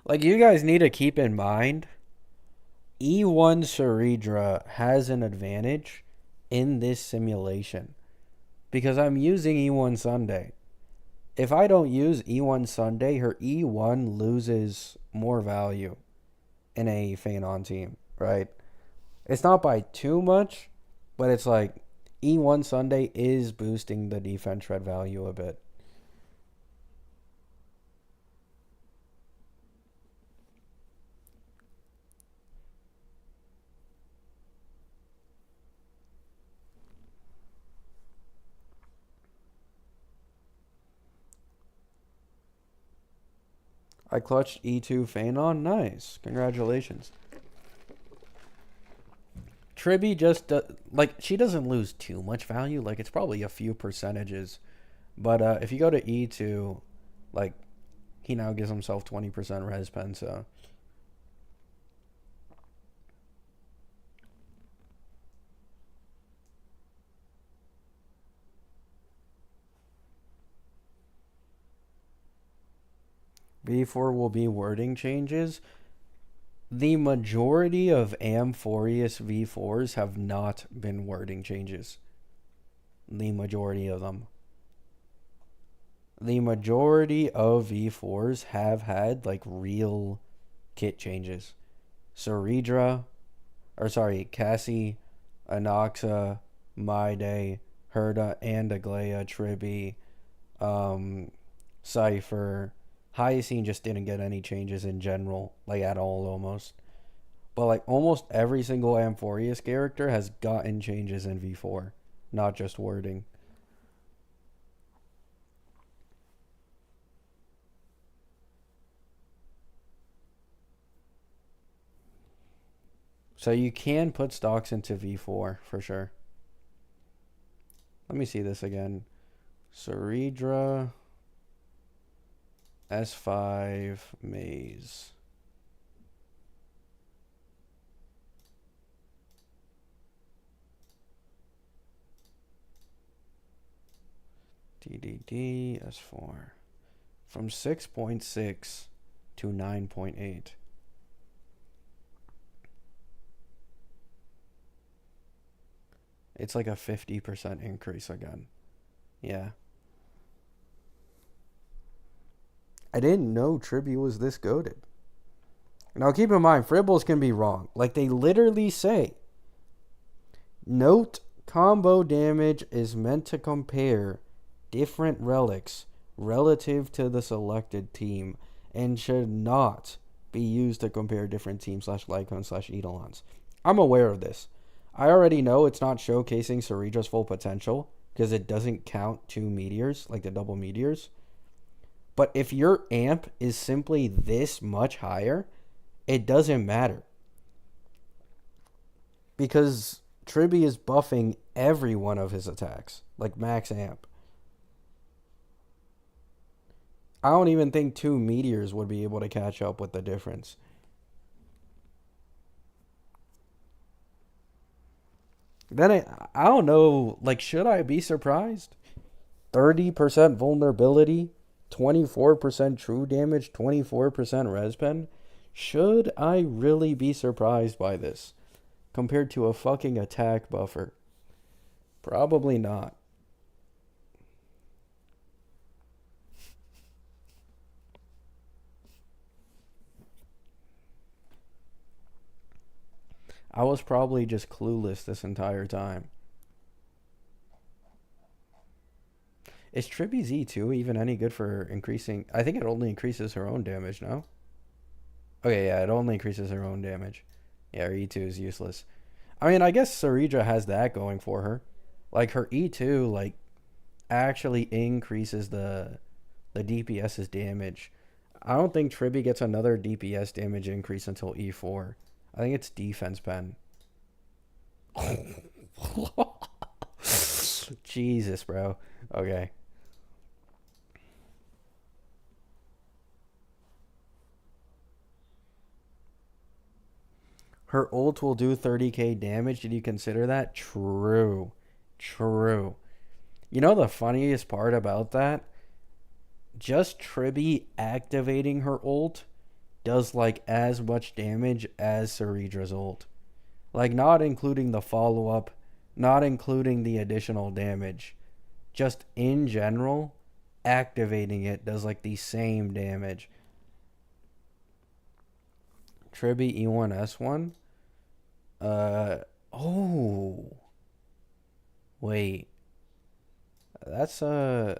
Like, you guys need to keep in mind, E1 Cereedra has an advantage in this simulation because I'm using E1 Sunday. If I don't use E1 Sunday, her E1 loses more value in a Fenon team, right? It's not by too much, but it's like E1 Sunday is boosting the defense shred value a bit. I clutched E2 Fenon. Nice. Congratulations. Trippy just, like, she doesn't lose too much value. Like, it's probably a few percentages. But if you go to E2, like, he now gives himself 20% res pen, so. V4 will be wording changes. The majority of Amphoreus V4s have not been wording changes. The majority of them. The majority of V4s have had like real kit changes. Cereedra, or sorry, Cassie, Anoxa, Maide, Herda, and Aglaya, Trippy, Cypher. Hyacine just didn't get any changes in general, like at all almost. But like almost every single Amphoreus character has gotten changes in V4, not just wording. So you can put stocks into V4 for sure. Let me see this again. Cereedra, S5, Maze. DDD, S4. From 6.6 to 9.8. It's like a 50% increase again. Yeah. I didn't know Trippy was this goated. Now keep in mind, Fribbles can be wrong. Like they literally say, note combo damage is meant to compare different relics relative to the selected team and should not be used to compare different teams /Lycons /Eidolons. I'm aware of this. I already know it's not showcasing Cereedra's full potential because it doesn't count 2 meteors, like the double meteors. But if your amp is simply this much higher, it doesn't matter. Because Trippy is buffing every one of his attacks, like max amp. I don't even think 2 meteors would be able to catch up with the difference. Then I don't know, like, should I be surprised? 30% vulnerability, 24% true damage, 24% respen. Should I really be surprised by this compared to a fucking attack buffer? Probably not. I was probably just clueless this entire time. Is Trippy Z2 even any good for increasing? I think it only increases her own damage, no? Okay, yeah, it only increases her own damage. Yeah, her E2 is useless. I mean, I guess Cereedra has that going for her. Like, her E2, like, actually increases the DPS's damage. I don't think Trippy gets another DPS damage increase until E4. I think it's defense pen. Jesus, bro. Okay. Her ult will do 30k damage. Did you consider that? True. True. You know the funniest part about that? Just Trippy activating her ult does like as much damage as Cereedra's ult. Like not including the follow up, not including the additional damage. Just in general, activating it does like the same damage. Trippy E1S1. Uh oh. Wait. That's yeah,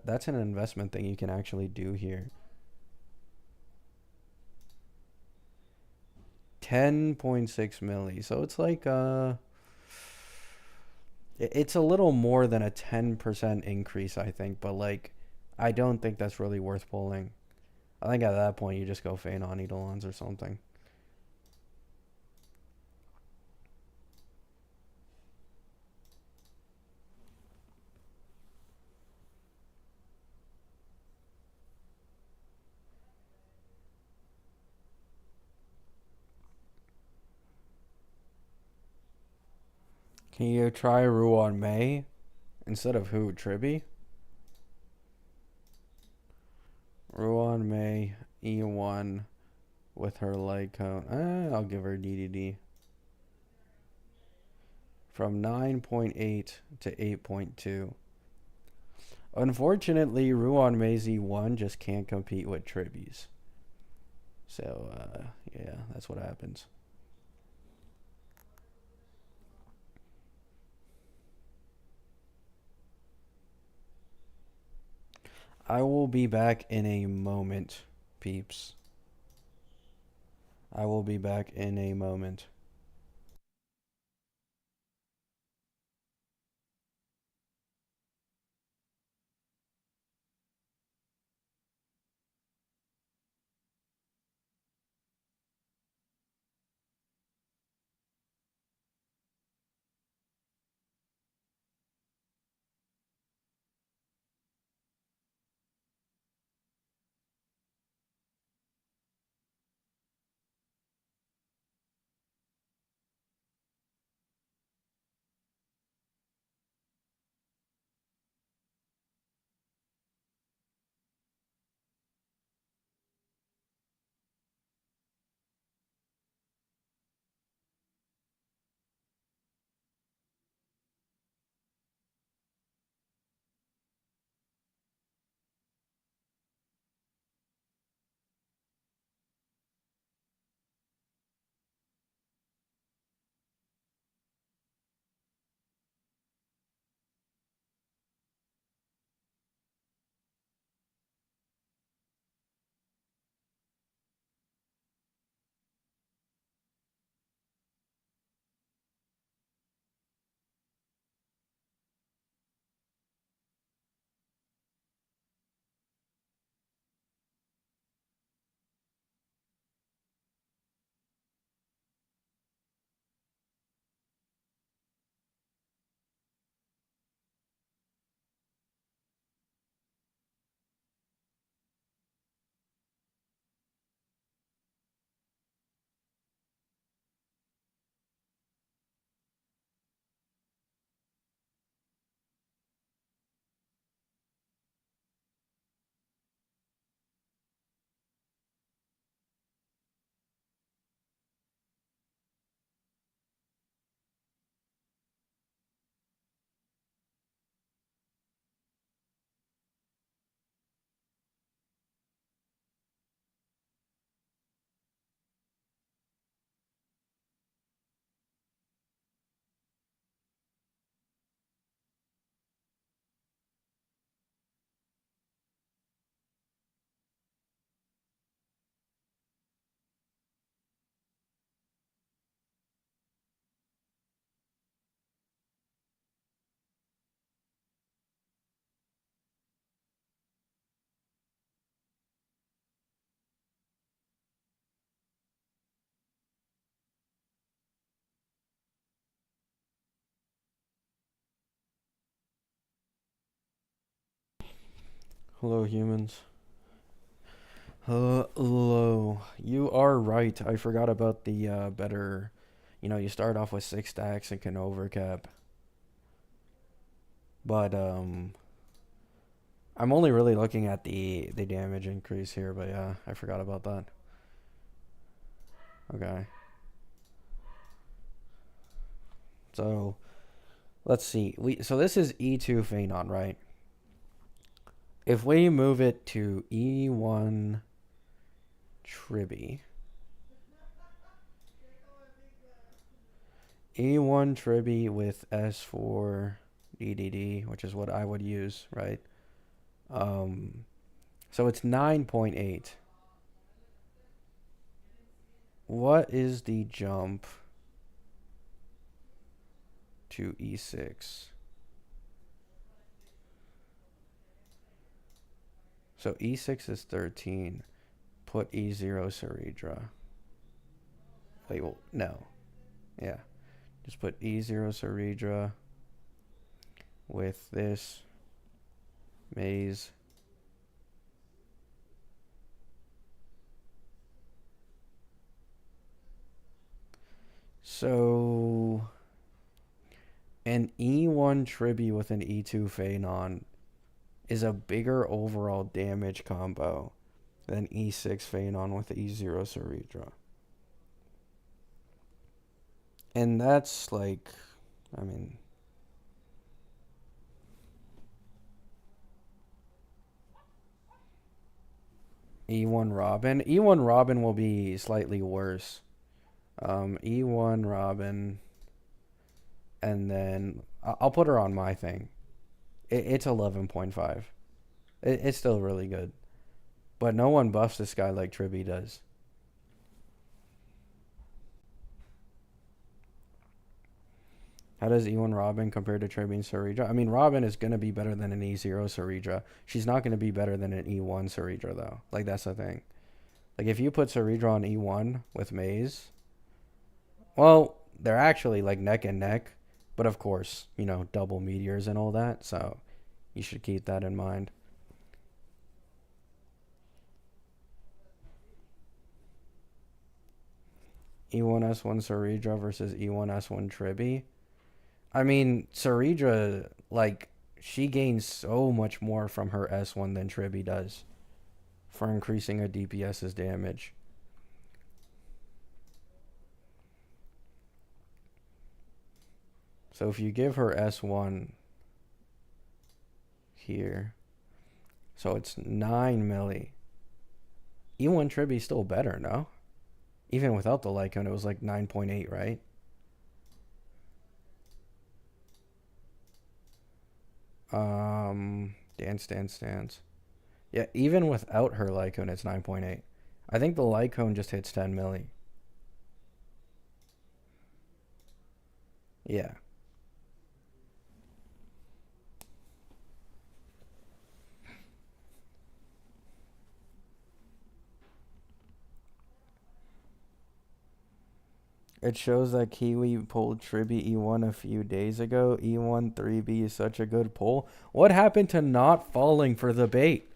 that's an investment thing you can actually do here. 10.6 milli. So it's like it's a little more than a 10% increase, I think, but like I don't think that's really worth pulling. I think at that point you just go Fenon Eidolons or something. Can you try Ruan May instead of who? Trippy? Ruan May E1 with her leg cone. I'll give her DDD. From 9.8 to 8.2. Unfortunately, Ruan May's E1 just can't compete with Trippy's. So, yeah, that's what happens. I will be back in a moment, peeps. I will be back in a moment. Hello, humans. Hello. You are right. I forgot about the better. You start off with 6 stacks and can overcap. But I'm only really looking at the damage increase here. But yeah, I forgot about that. Okay. So let's see. So this is E2 Fenon, right? If we move it to E1 Trippy, E1 Trippy with S4 DDD, which is what I would use, right? Um, so it's 9.8. What is the jump to E6? So E6 is 13. Put E0 Cereedra. Wait, well, no. Yeah. Just put E0 Cereedra with this maze. So an E1 Trippy with an E2 Fenon is a bigger overall damage combo Then E6 Fenon with E0 Cereedra. And that's like, I mean, E1 Robin. E1 Robin will be slightly worse. E1 Robin. And then I'll put her on my thing. It's 11.5. It's still really good. But no one buffs this guy like Trippy does. How does E1 Robin compare to Trippy and Cereedra? I mean, Robin is going to be better than an E0 Cereedra. She's not going to be better than an E1 Cereedra, though. Like, that's the thing. Like, if you put Cereedra on E1 with Maze, well, they're actually, like, neck and neck. But, of course, you know, double meteors and all that. So, you should keep that in mind. E1S1 Cereedra versus E1S1 Trippy. I mean, Cereedra, like, she gains so much more from her S1 than Trippy does for increasing a DPS's damage. So if you give her S1 here, so it's 9 milli. E1 Trippy's still better, no? Even without the Lycone, it was like 9.8, right? Dance. Yeah, even without her Lycone, it's 9.8. I think the Lycone just hits 10 milli. Yeah. It shows that Kiwi pulled Trippy E1 a few days ago. E1 3B is such a good pull. What happened to not falling for the bait?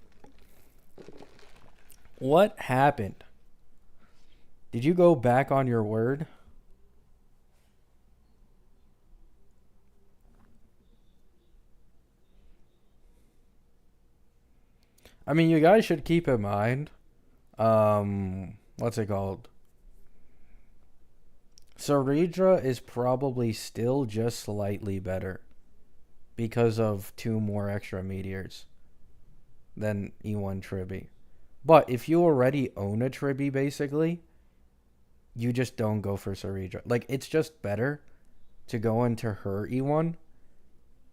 What happened? Did you go back on your word? I mean, you guys should keep in mind, what's it called? Cereedra is probably still just slightly better because of 2 more extra meteors than E1 Trippy. But if you already own a Trippy, basically, you just don't go for Cereedra. Like, it's just better to go into her E1.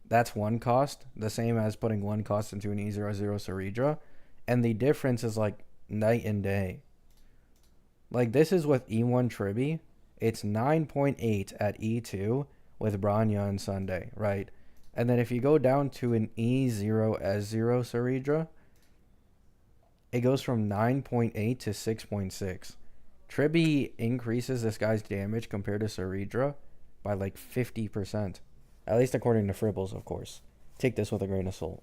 That's one cost, the same as putting one cost into an E00 Cereedra. And the difference is like night and day. Like, this is with E1 Trippy. It's 9.8 at E2 with Branya and Sunday, right? And then if you go down to an E0 S0 Cereedra, it goes from 9.8 to 6.6. Trippy increases this guy's damage compared to Cereedra by like 50%. At least according to Fribbles, of course. Take this with a grain of salt.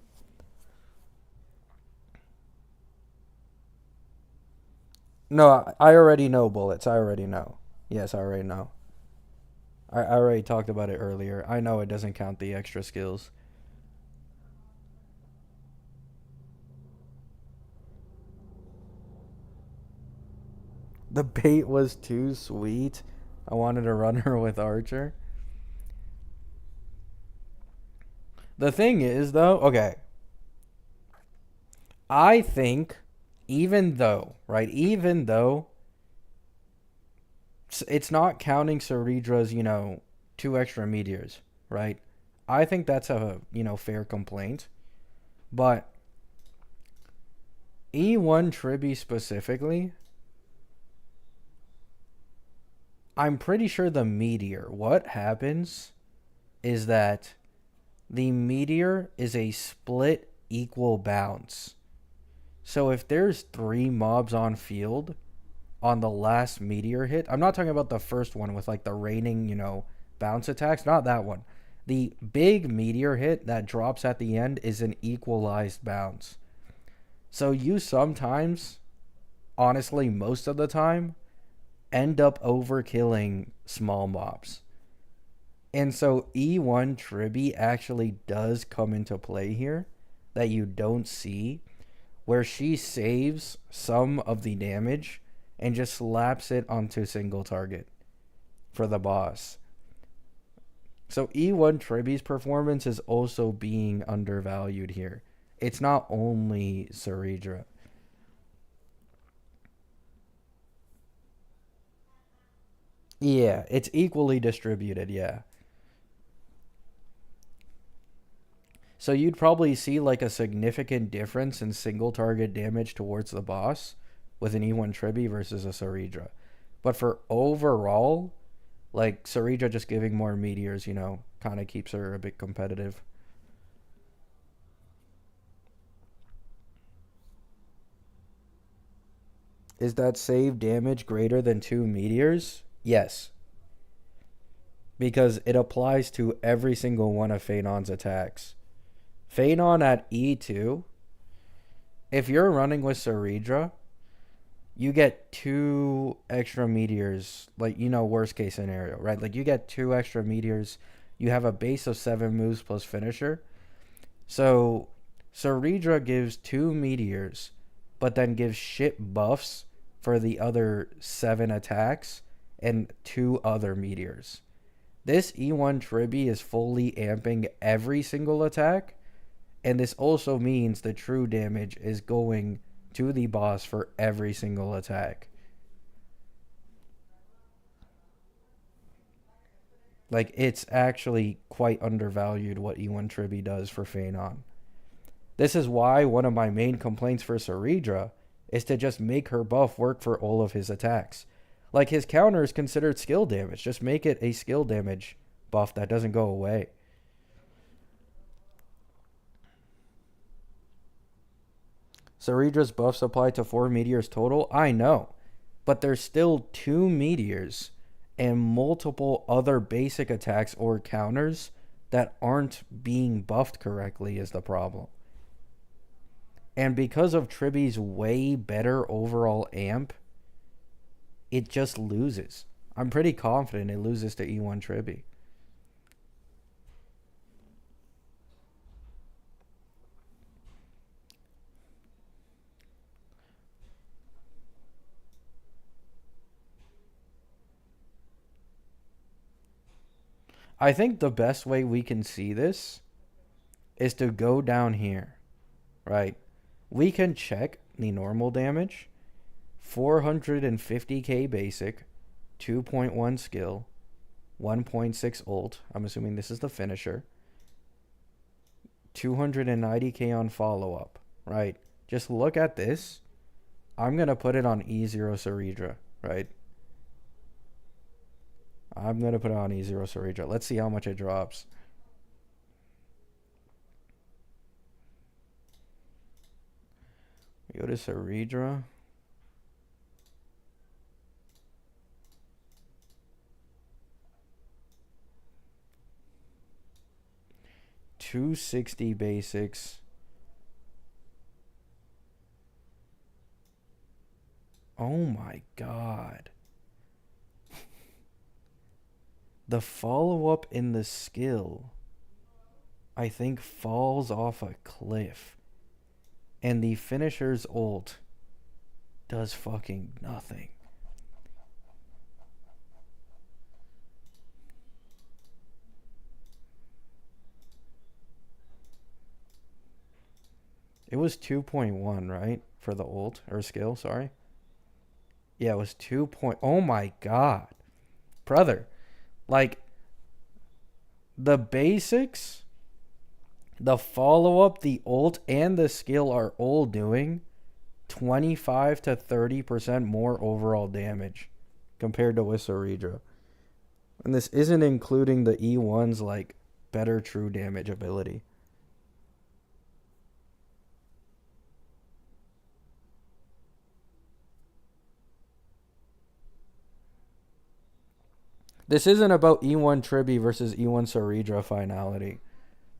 No, I already know bullets. I already know. Yes, I already know. I already talked about it earlier. I know it doesn't count the extra skills. The bait was too sweet. I wanted to run her with Archer. The thing is, though, okay. I think, even though, right, even though it's not counting Cereedra's, 2 extra meteors, right? I think that's a, fair complaint. But E1 Trippy specifically, I'm pretty sure the meteor, what happens is that the meteor is a split equal bounce. So if there's 3 mobs on field on the last meteor hit, I'm not talking about the first one with like the raining, bounce attacks, not that one. The big meteor hit that drops at the end is an equalized bounce. So you sometimes, honestly, most of the time, end up overkilling small mobs. And so E1 Trippy actually does come into play here that you don't see where she saves some of the damage and just slaps it onto single target for the boss. So E1 Tribby's performance is also being undervalued here. It's not only Cereedra. Yeah, it's equally distributed, yeah. So you'd probably see like a significant difference in single target damage towards the boss with an E1 Tribby versus a Cereedra. But for overall, like Cereedra just giving more meteors, kind of keeps her a bit competitive. Is that save damage greater than 2 meteors? Yes, because it applies to every single one of Fenon's attacks. Fenon at E2, if you're running with Cereedra, you get 2 extra meteors, like, worst case scenario, right? Like, you get 2 extra meteors. You have a base of 7 moves plus finisher. So, Cereedra gives 2 meteors, but then gives shit buffs for the other 7 attacks and 2 other meteors. This E1 Tribby is fully amping every single attack, and this also means the true damage is going to the boss for every single attack. Like, it's actually quite undervalued what E1 Tribby does for Fenon. This is why one of my main complaints for Cereedra is to just make her buff work for all of his attacks. Like, his counter is considered skill damage. Just make it a skill damage buff that doesn't go away. Cereedra's buffs apply to 4 meteors total. I know. But there's still 2 meteors and multiple other basic attacks or counters that aren't being buffed correctly is the problem. And because of Tribby's way better overall amp, it just loses. I'm pretty confident it loses to E1 Tribby. I think the best way we can see this is to go down here, right? We can check the normal damage, 450k basic, 2.1 skill, 1.6 ult. I'm assuming this is the finisher. 290k on follow up, right? Just look at this. I'm going to put it on E0 Cereedra, right? I'm going to put it on E0 Cereedra. Let's see how much it drops. We go to Cereedra. $260 basics. Oh my god. The follow-up in the skill, I think, falls off a cliff. And the finisher's ult does fucking nothing. It was 2.1, right? For the ult, or skill, sorry. Yeah, it was 2. Oh my god. Brother, like, the basics, the follow-up, the ult, and the skill are all doing 25 to 30% more overall damage compared to with Cereedra. And this isn't including the E1's, like, better true damage ability. This isn't about E1 Trippy versus E1 Cereedra finality.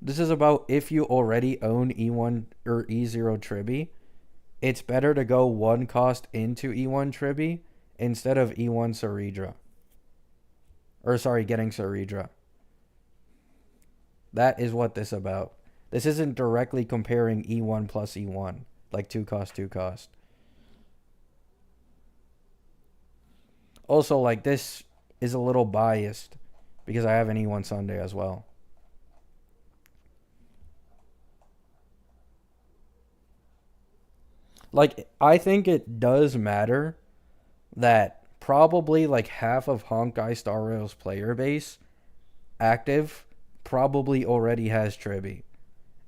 This is about if you already own E1 or E0 Trippy, it's better to go one cost into E1 Trippy instead of E1 Cereedra. Or sorry, getting Cereedra. That is what this is about. This isn't directly comparing E1 plus E1. Like 2 cost, 2 cost. Also, like, this is a little biased because I have an E1 Sunday as well. Like, I think it does matter that probably like half of Honkai Star Rail's player base active probably already has Trippy.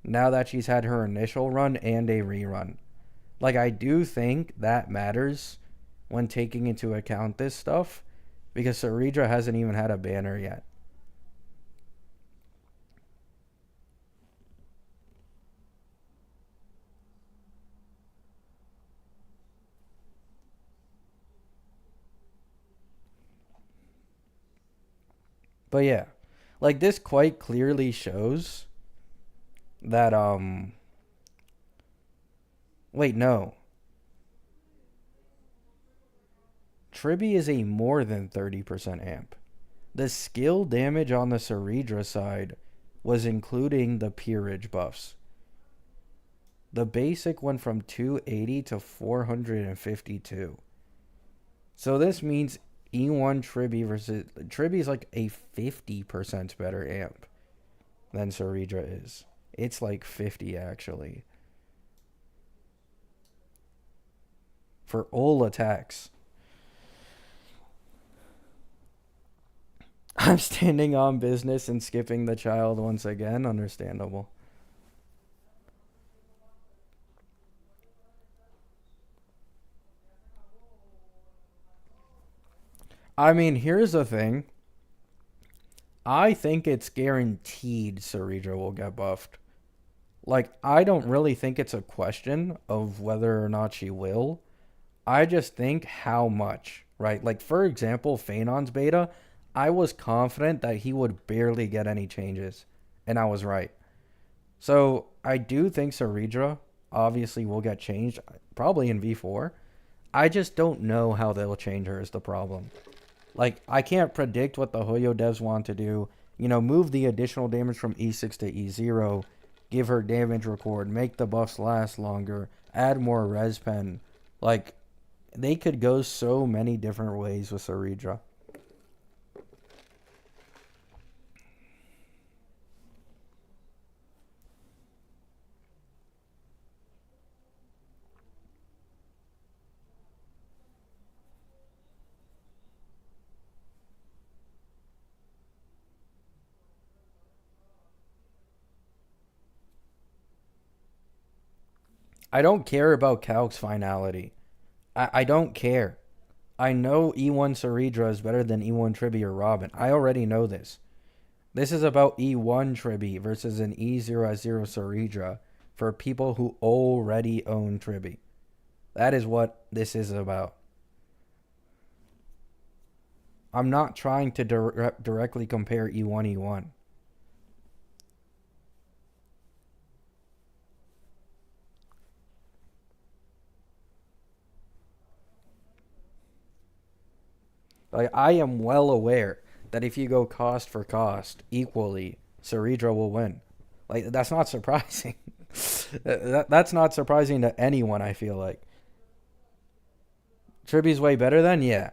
Now that she's had her initial run and a rerun. Like, I do think that matters when taking into account this stuff because Cereedra hasn't even had a banner yet. But yeah, like this quite clearly shows that wait, no. Trippy is a more than 30% amp. The skill damage on the Cereedra side was including the peerage buffs. The basic went from 280 to 452. So this means E1 Trippy versus Trippy is like a 50% better amp than Cereedra is. It's like 50 actually. For all attacks. I'm standing on business and skipping the child once again. Understandable. I mean, here's the thing. I think it's guaranteed Cereedra will get buffed. Like, I don't really think it's a question of whether or not she will. I just think how much, right? Like, for example, Fenon's beta, I was confident that he would barely get any changes. And I was right. So, I do think Cereedra obviously will get changed, probably in V4. I just don't know how they'll change her is the problem. Like, I can't predict what the Hoyo devs want to do. You know, move the additional damage from E6 to E0, give her damage record, make the buffs last longer, add more res pen. Like, they could go so many different ways with Cereedra. I don't care about Calc's finality. I don't care. I know E1 Cereedra is better than E1 Trippy or Robin. I already know this. This is about E1 Trippy versus an E0 Cereedra for people who already own Trippy. That is what this is about. I'm not trying to directly compare E1 E1. Like, I am well aware that if you go cost for cost equally, Cereedra will win. Like, that's not surprising. That's not surprising to anyone, I feel like. Trippy's way better than? Yeah.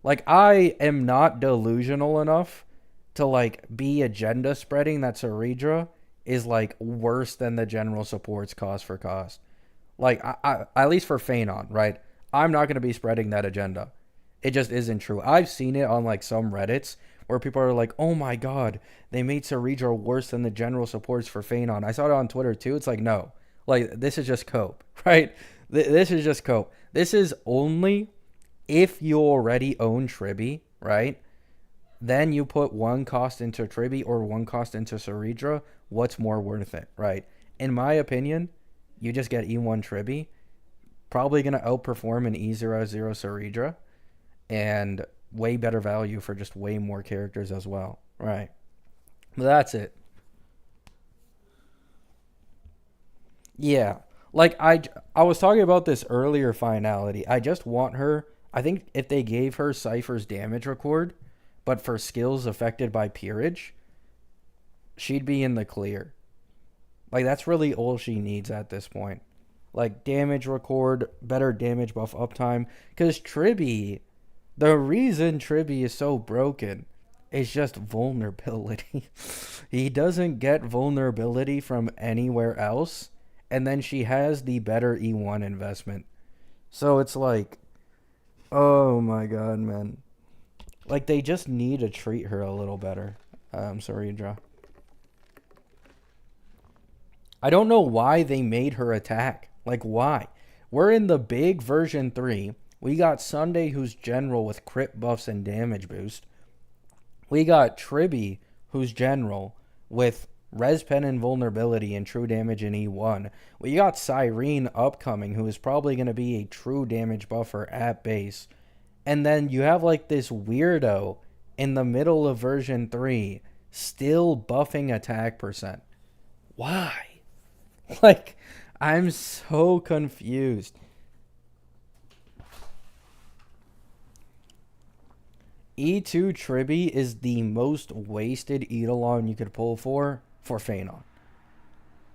Like, I am not delusional enough to, like, be agenda spreading that Cereedra is, like, worse than the general supports cost for cost. Like, at least for Fenon, right? I'm not going to be spreading that agenda. It just isn't true. I've seen it on, like, some Reddits where people are like, oh my god, they made Cereedra worse than the general supports for Fenon. I saw it on Twitter too. It's like, no. Like, this is just cope, right? This is just cope. This is only if you already own Trippy, right? Then you put one cost into Trippy or one cost into Cereedra. What's more worth it, right? In my opinion, you just get E1 Trippy. Probably going to outperform an E00 Cereedra. And way better value for just way more characters as well. Right. But that's it. Yeah. Like, I was talking about this earlier finality. I just want her. I think if they gave her Cypher's damage record, but for skills affected by peerage, she'd be in the clear. Like, that's really all she needs at this point. like damage record, better damage buff uptime. Because Trippy, the reason Trippy is so broken is just vulnerability. He doesn't get vulnerability from anywhere else, and then she has the better E1 investment. So it's like, oh my god, man. Like, they just need to treat her a little better. Cereedra. I don't know why they made her attack. Like, why? We're in the big version 3. We got Sunday, who's general with crit buffs and damage boost. We got Trippy, who's general with res pen and vulnerability and true damage in E1. We got Cyrene upcoming, who is probably going to be a true damage buffer at base. And then you have like this weirdo in the middle of version 3 still buffing attack percent. Why? Like, I'm so confused. E2 Trippy is the most wasted Eidolon you could pull for Fenon.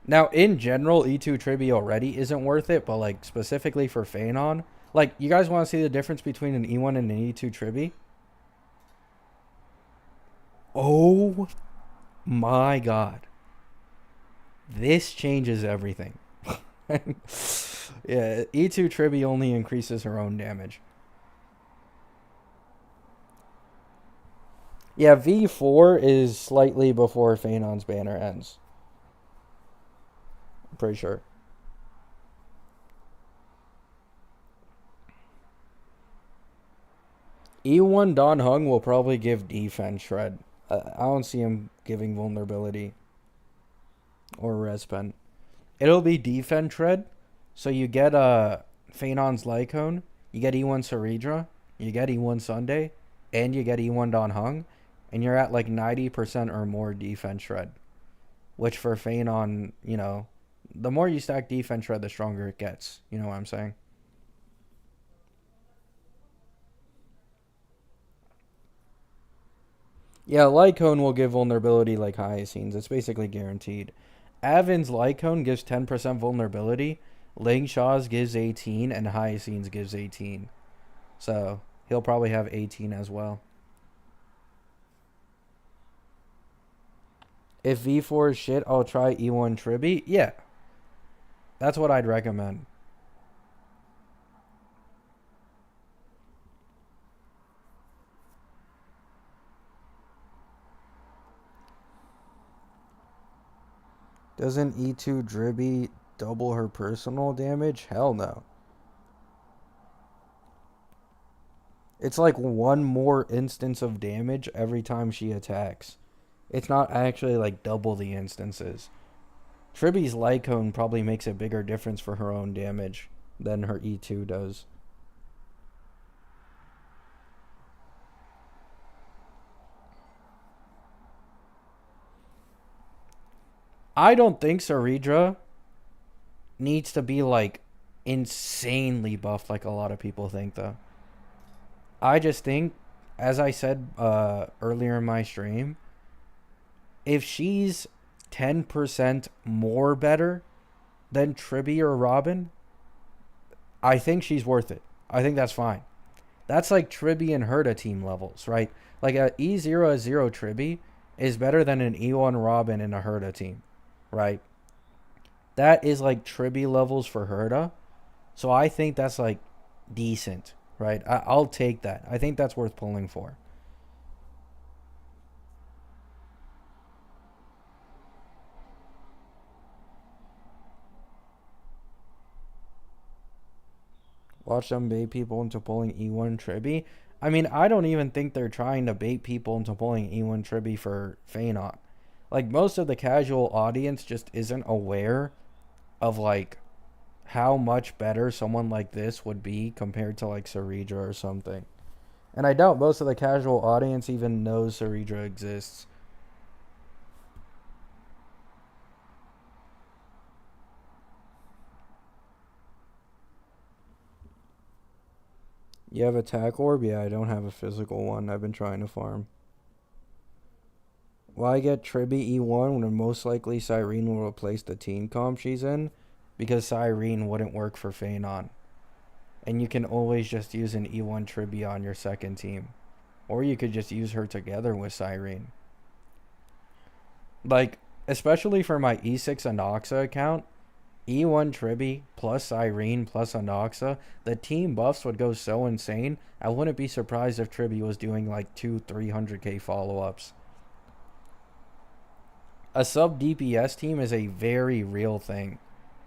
Now, in general, E2 Trippy already isn't worth it, but like specifically for Fenon, like, you guys want to see the difference between an E1 and an E2 Trippy? Oh my god. This changes everything. Yeah, E2 Trippy only increases her own damage. Yeah, V4 is slightly before Fenon's banner ends. I'm pretty sure. E1 Don Hung will probably give defense shred. I don't see him giving vulnerability or res pen. It'll be defense shred. So you get Fenon's Lycone, you get E1 Cereedra, you get E1 Sunday, and you get E1 Don Hung, and you're at like 90% or more defense shred. Which for Fenon, you know, the more you stack defense shred, the stronger it gets. You know what I'm saying? Yeah, Lycone will give vulnerability like Hyacines. It's basically guaranteed. Avin's Lycone gives 10% vulnerability. Ling Shaw's gives 18, and Hyacines gives 18. So he'll probably have 18 as well. If V4 is shit, I'll try E1 Trippy. Yeah, that's what I'd recommend. Doesn't E2 Dribby double her personal damage? Hell no. It's like one more instance of damage every time she attacks. It's not actually like double the instances. Tribby's Lycone probably makes a bigger difference for her own damage than her E2 does. I don't think Cereedra needs to be like insanely buffed like a lot of people think though. I just think, as I said earlier in my stream, if she's 10% more better than Trippy or Robin, I think she's worth it. I think that's fine. That's like Trippy and Herta team levels, right? Like a E0 Trippy is better than an E1 Robin in a Herta team, right? That is like Trippy levels for Herta. So I think that's like decent, right? I'll take that. I think that's worth pulling for. Watch them bait people into pulling E1 Trippy. I mean, I don't even think they're trying to bait people into pulling E1 Trippy for Fenon. Like, most of the casual audience just isn't aware of, like, how much better someone like this would be compared to, like, Cereedra or something. And I doubt most of the casual audience even knows Cereedra exists. You have a tack orb? Yeah, I don't have a physical one. I've been trying to farm. Why get Trippy E1 when most likely Cyrene will replace the team comp she's in? because Cyrene wouldn't work for Fenon. And you can always just use an E1 Trippy on your second team. Or you could just use her together with Cyrene. Like, especially for my E6 Anoxa account, E1 Trippy plus Cyrene plus Anoxa, the team buffs would go so insane. I wouldn't be surprised if Trippy was doing like 200-300k follow-ups. A sub DPS team is a very real thing.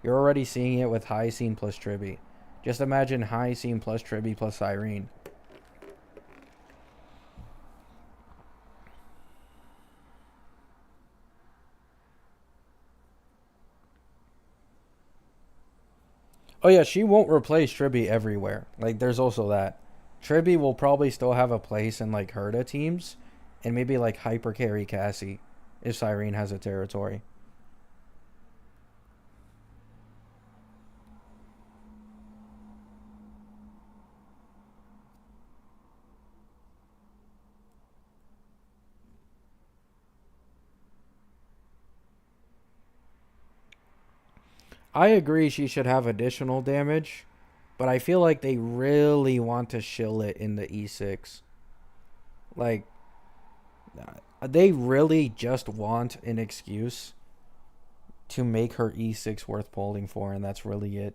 You're already seeing it with Hyacine plus Trippy. Just imagine Hyacine plus Trippy plus Cyrene. Oh yeah, she won't replace Trippy everywhere. Like, there's also that. Trippy will probably still have a place in like Herda teams, and maybe like hyper carry Cassie if Cyrene has a territory. I agree she should have additional damage, but I feel like they really want to shill it in the E6. Like, they really just want an excuse to make her E6 worth polling for, and that's really it.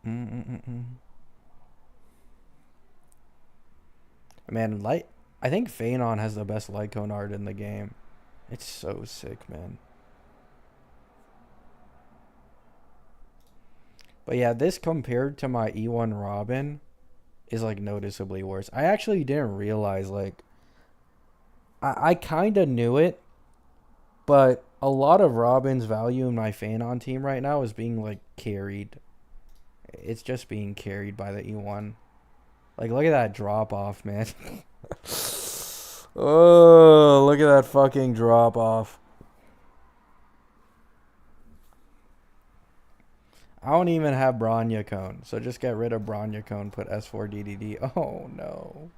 Mm-mm-mm. Man, light. I think Fenon has the best light cone art in the game. It's so sick, man. But yeah, this compared to my E1 Robin is like noticeably worse. I actually didn't realize, like, I kind of knew it, but a lot of Robin's value in my Fenon team right now is being like carried. It's just being carried by the E1. Like, look at that drop off, man. Oh, look at that fucking drop off. I don't even have Bronya Cone, so just get rid of Bronya Cone, put S4 DDD. Oh no.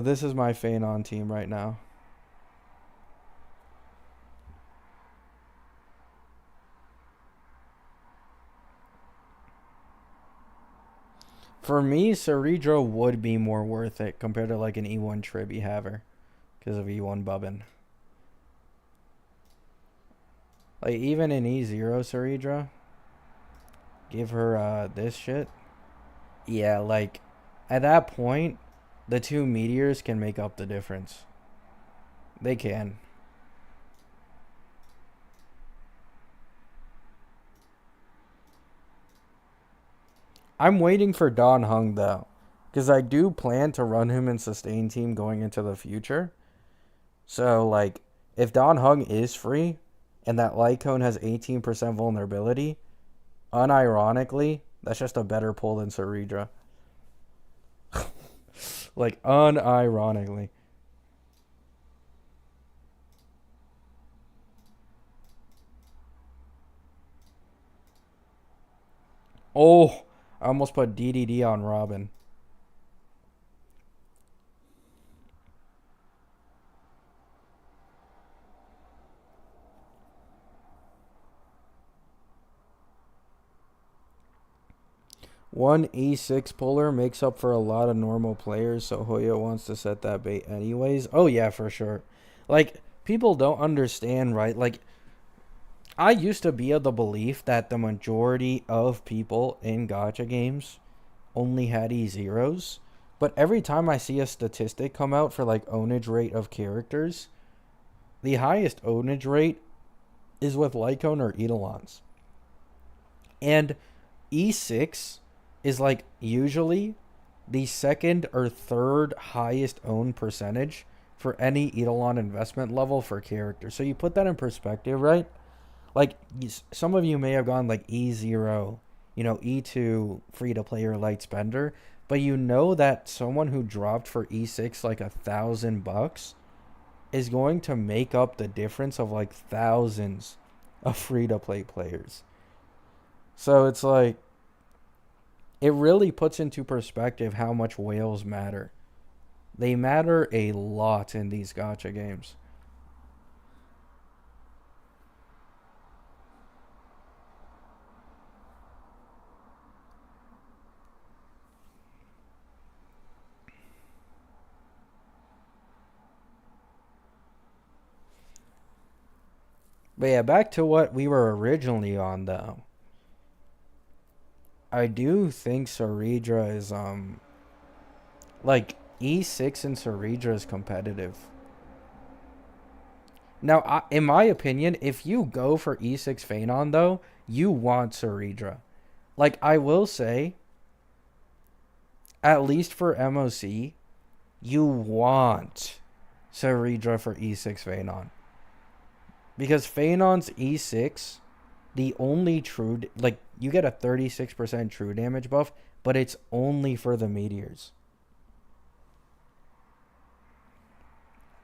This is my Fenon team right now. For me, Cereedra would be more worth it compared to like an E1 Trippy haver because of E1 Bubbin. Like, even in E0 Cereedra, give her this shit. Yeah, like, at that point, the two meteors can make up the difference. They can. I'm waiting for Don Hung though, because I do plan to run him in sustain team going into the future. So like, if Don Hung is free, and that light cone has 18% vulnerability, unironically, that's just a better pull than Cereedra. Like, unironically. Oh, I almost put DDD on Robin. One E6 puller makes up for a lot of normal players, so Hoya wants to set that bait anyways. Oh, yeah, for sure. Like, people don't understand, right? Like, I used to be of the belief that the majority of people in gacha games only had E0s. But every time I see a statistic come out for, like, ownage rate of characters, the highest ownage rate is with Lycone or Eidolons. And E6 is like usually the second or third highest owned percentage for any Eidolon investment level for characters. So you put that in perspective, right? Like, some of you may have gone like E0, E2 free to play or light spender, but you know that someone who dropped for E6 like $1,000 is going to make up the difference of like thousands of free to play players. So it's like, it really puts into perspective how much whales matter. They matter a lot in these gacha games. But yeah, back to what we were originally on though. I do think Cereedra is like E6 and Cereedra is competitive. Now, in my opinion, if you go for E6 Fenon though, you want Cereedra. Like I will say, at least for MOC, you want Cereedra for E6 Fenon. Because Fenon's E6, the only true, like, you get a 36% true damage buff, but it's only for the meteors.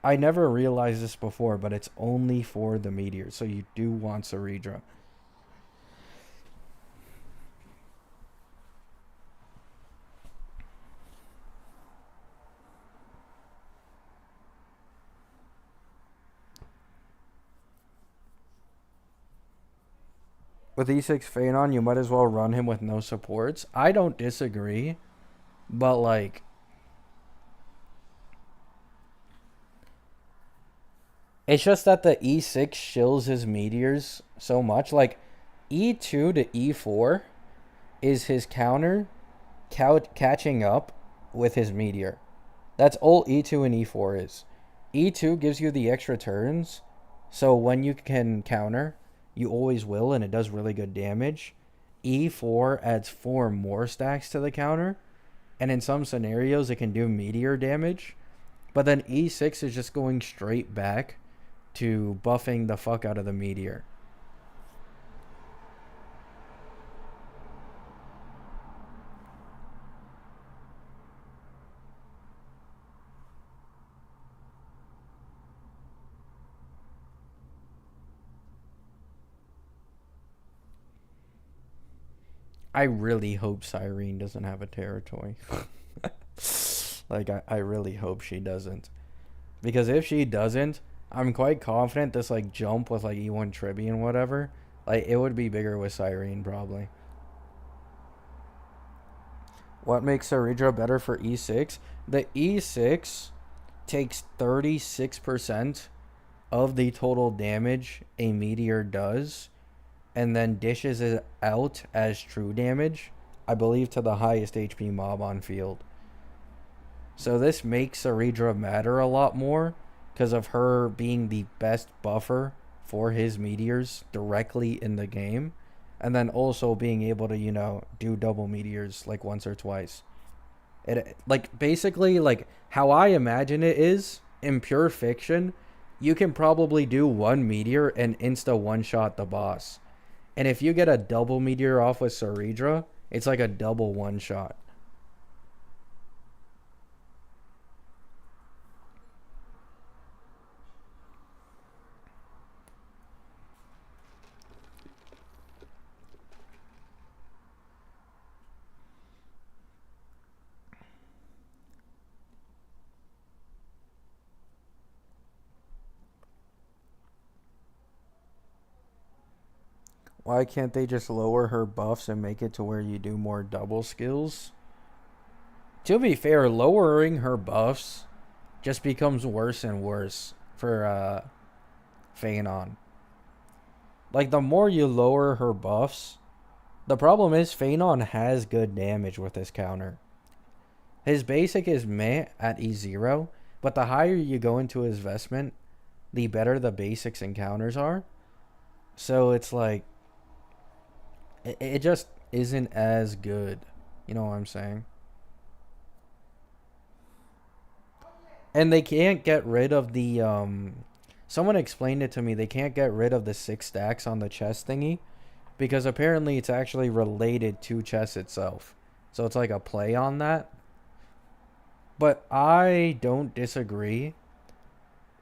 I never realized this before, but it's only for the meteors, so you do want Cereedra. With E6 Fenon, you might as well run him with no supports. I don't disagree, but like, it's just that the E6 shills his meteors so much. Like, E2 to E4 is his counter catching up with his meteor. That's all E2 and E4 is. E2 gives you the extra turns, so when you can counter, you always will, and it does really good damage. E4 adds 4 more stacks to the counter, and in some scenarios it can do meteor damage. But then E6 is just going straight back to buffing the fuck out of the meteor. I really hope Cyrene doesn't have a territory. Like, I really hope she doesn't. Because if she doesn't, I'm quite confident this, like, jump with, like, E1 Trippy and whatever, like, it would be bigger with Cyrene, probably. What makes Cereedra better for E6? The E6 takes 36% of the total damage a meteor does, and then dishes it out as true damage, I believe to the highest HP mob on field. So this makes Cereedra matter a lot more because of her being the best buffer for his meteors directly in the game. And then also being able to, do double meteors like once or twice. It, like, basically, like, how I imagine it is, in pure fiction, you can probably do one meteor and insta one-shot the boss. And if you get a double meteor off with Cereedra, it's like a double one-shot. Why can't they just lower her buffs and make it to where you do more double skills? To be fair, lowering her buffs just becomes worse and worse for Fenon. Like, the more you lower her buffs, the problem is Fenon has good damage with his counter. His basic is meh at E0, but the higher you go into his vestment, the better the basics and counters are. So it's like, it just isn't as good. You know what I'm saying? And they can't get rid of the someone explained it to me. They can't get rid of the 6 stacks on the chest thingy because apparently it's actually related to chess itself. So it's like a play on that. But I don't disagree.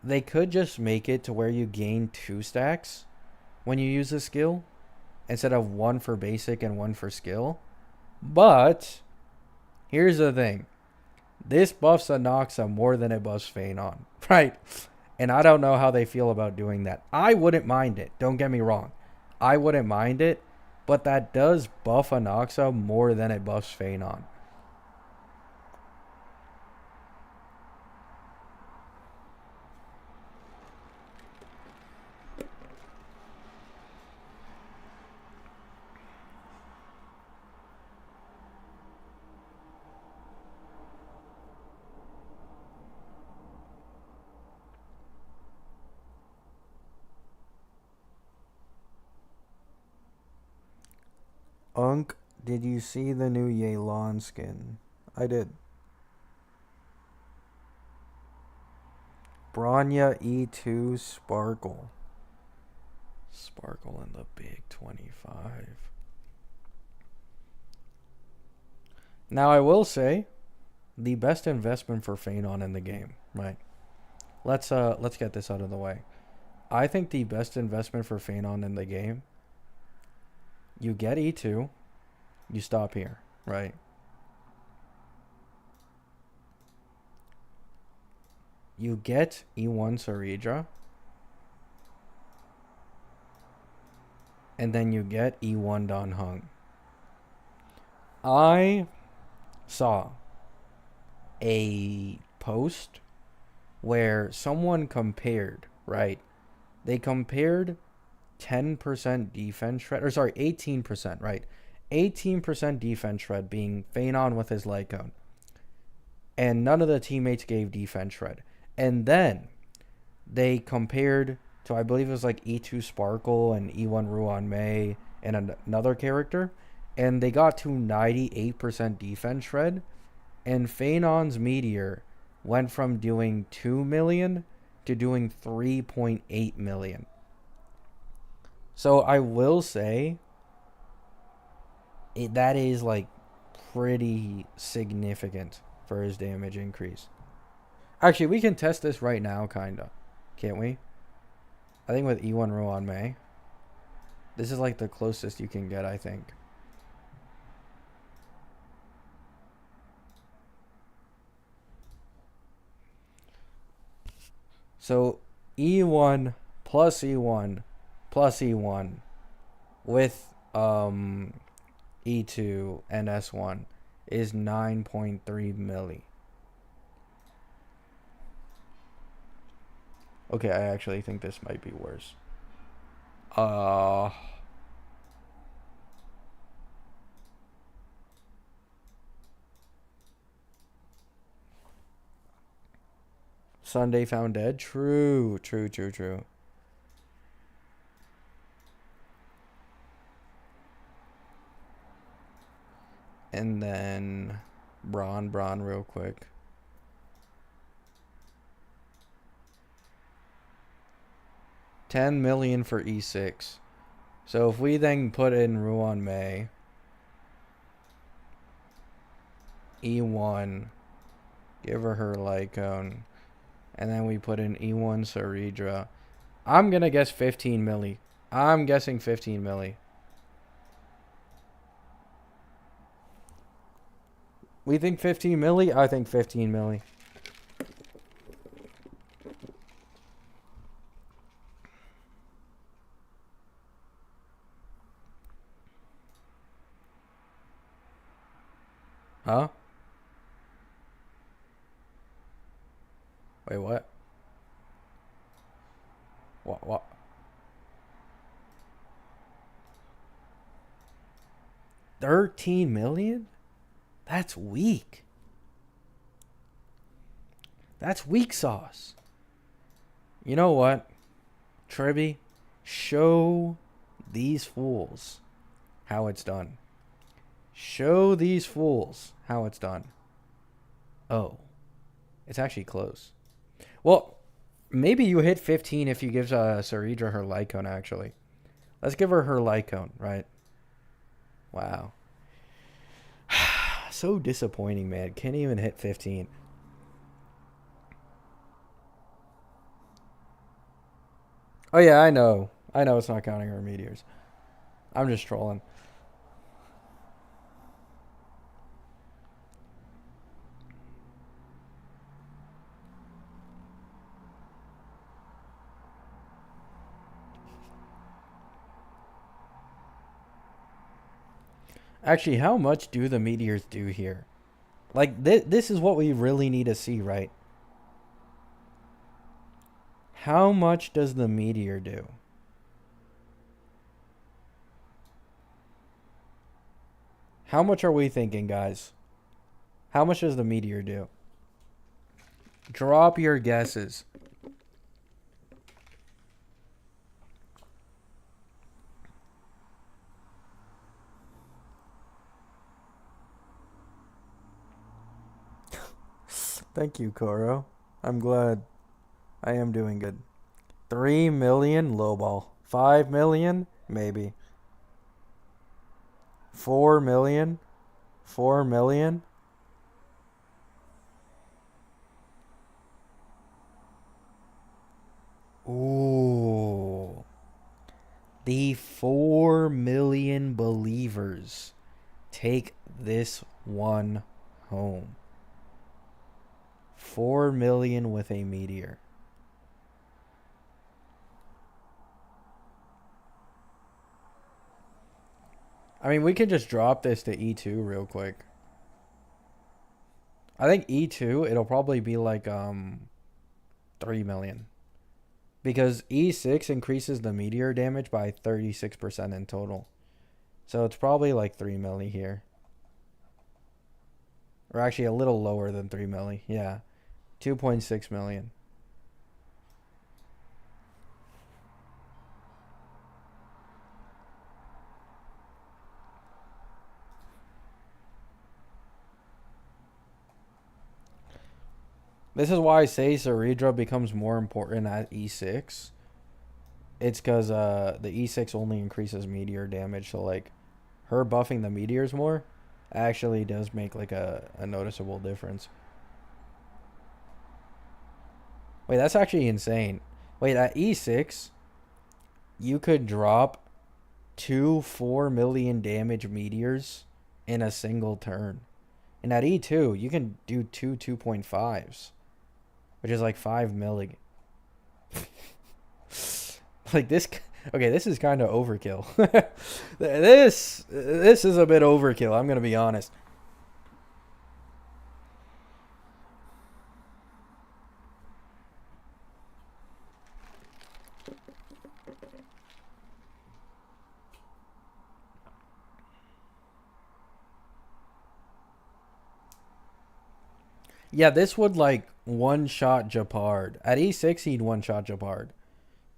They could just make it to where you gain 2 stacks when you use a skill instead of 1 for basic and 1 for skill. But here's the thing. This buffs Anoxa more than it buffs Fenon, right? And I don't know how they feel about doing that. I wouldn't mind it. Don't get me wrong. I wouldn't mind it. But that does buff Anoxa more than it buffs Fenon. Unk, did you see the new Eidolon skin? I did. Bronya E2 Sparkle. Sparkle in the big 25. Now I will say, the best investment for Fenon in the game, right? Let's get this out of the way. I think the best investment for Fenon in the game, you get E2, you stop here, right? You get E1 Cereedra, and then you get E1 Don Hung. I saw a post where someone compared, right? They compared 10% defense shred, or sorry, 18%, right? 18% defense shred being Fenon with his light cone. And none of the teammates gave defense shred. And then they compared to, I believe it was like E2 Sparkle and E1 Ruan Mei and another character. And they got to 98% defense shred. And Fenon's Meteor went from doing 2 million to doing 3.8 million. So I will say that is like pretty significant for his damage increase. Actually, we can test this right now, kinda. Can't we? I think with E1 Ruan Mei. This is like the closest you can get, I think. So E1 plus E1 plus E1 with E2 and S1 is 9.3 milli. Okay, I actually think this might be worse. Sunday found dead? True. And then Braun real quick. $10 million for E6. So if we then put in Ruan Mei, E1, give her Lycone, and then we put in E1 Cereedra, I'm going to guess 15 milli. I'm guessing 15 milli. We think 15 milli? I think 15 milli. Huh? Wait, what? What? 13 million? That's weak. That's weak sauce. You know what? Trippy, show these fools how it's done. Show these fools how it's done. Oh, it's actually close. Well, maybe you hit 15 if you give Cereedra her Lycone, actually. Let's give her her Lycone, right? Wow. So disappointing, man. Can't even hit 15. Oh, yeah, I know. I know it's not counting her meteors. I'm just trolling. Actually, how much do the meteors do here? Like, this is what we really need to see, right? How much does the meteor do? How much are we thinking, guys? How much does the meteor do? Drop your guesses. Thank you, Koro. I'm glad. I am doing good. 3 million lowball. 5 million maybe. 4 million. 4 million. Ooh. The 4 million believers take this one home. 4 million with a meteor. I mean, we could just drop this to E2 real quick. I think E2, it'll probably be like 3 million. Because E6 increases the meteor damage by 36% in total. So it's probably like 3 milli here. Or actually a little lower than 3 milli. Yeah. 2.6 million. This is why I say Cereedra becomes more important at E6. It's because the E6 only increases meteor damage. So, like, her buffing the meteors more actually does make, like, a noticeable difference. Wait, that's actually insane. Wait, at E6, you could drop two 4 million damage meteors in a single turn. And at E2, you can do two 2.5s, which is like 5 milli. Like this. Okay, this is kind of overkill. This is a bit overkill. I'm gonna be honest. Yeah, this would like one shot Japard. At E6, he'd one shot Japard.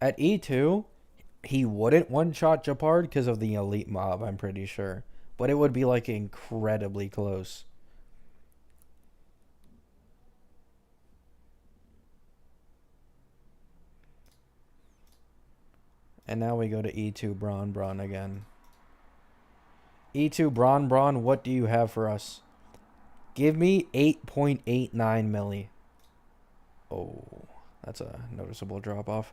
At E2, he wouldn't one shot Japard because of the elite mob, I'm pretty sure. But it would be like incredibly close. And now we go to E2 Braun Braun again. E2 Braun Braun, what do you have for us? Give me 8.89 milli. Oh, that's a noticeable drop off.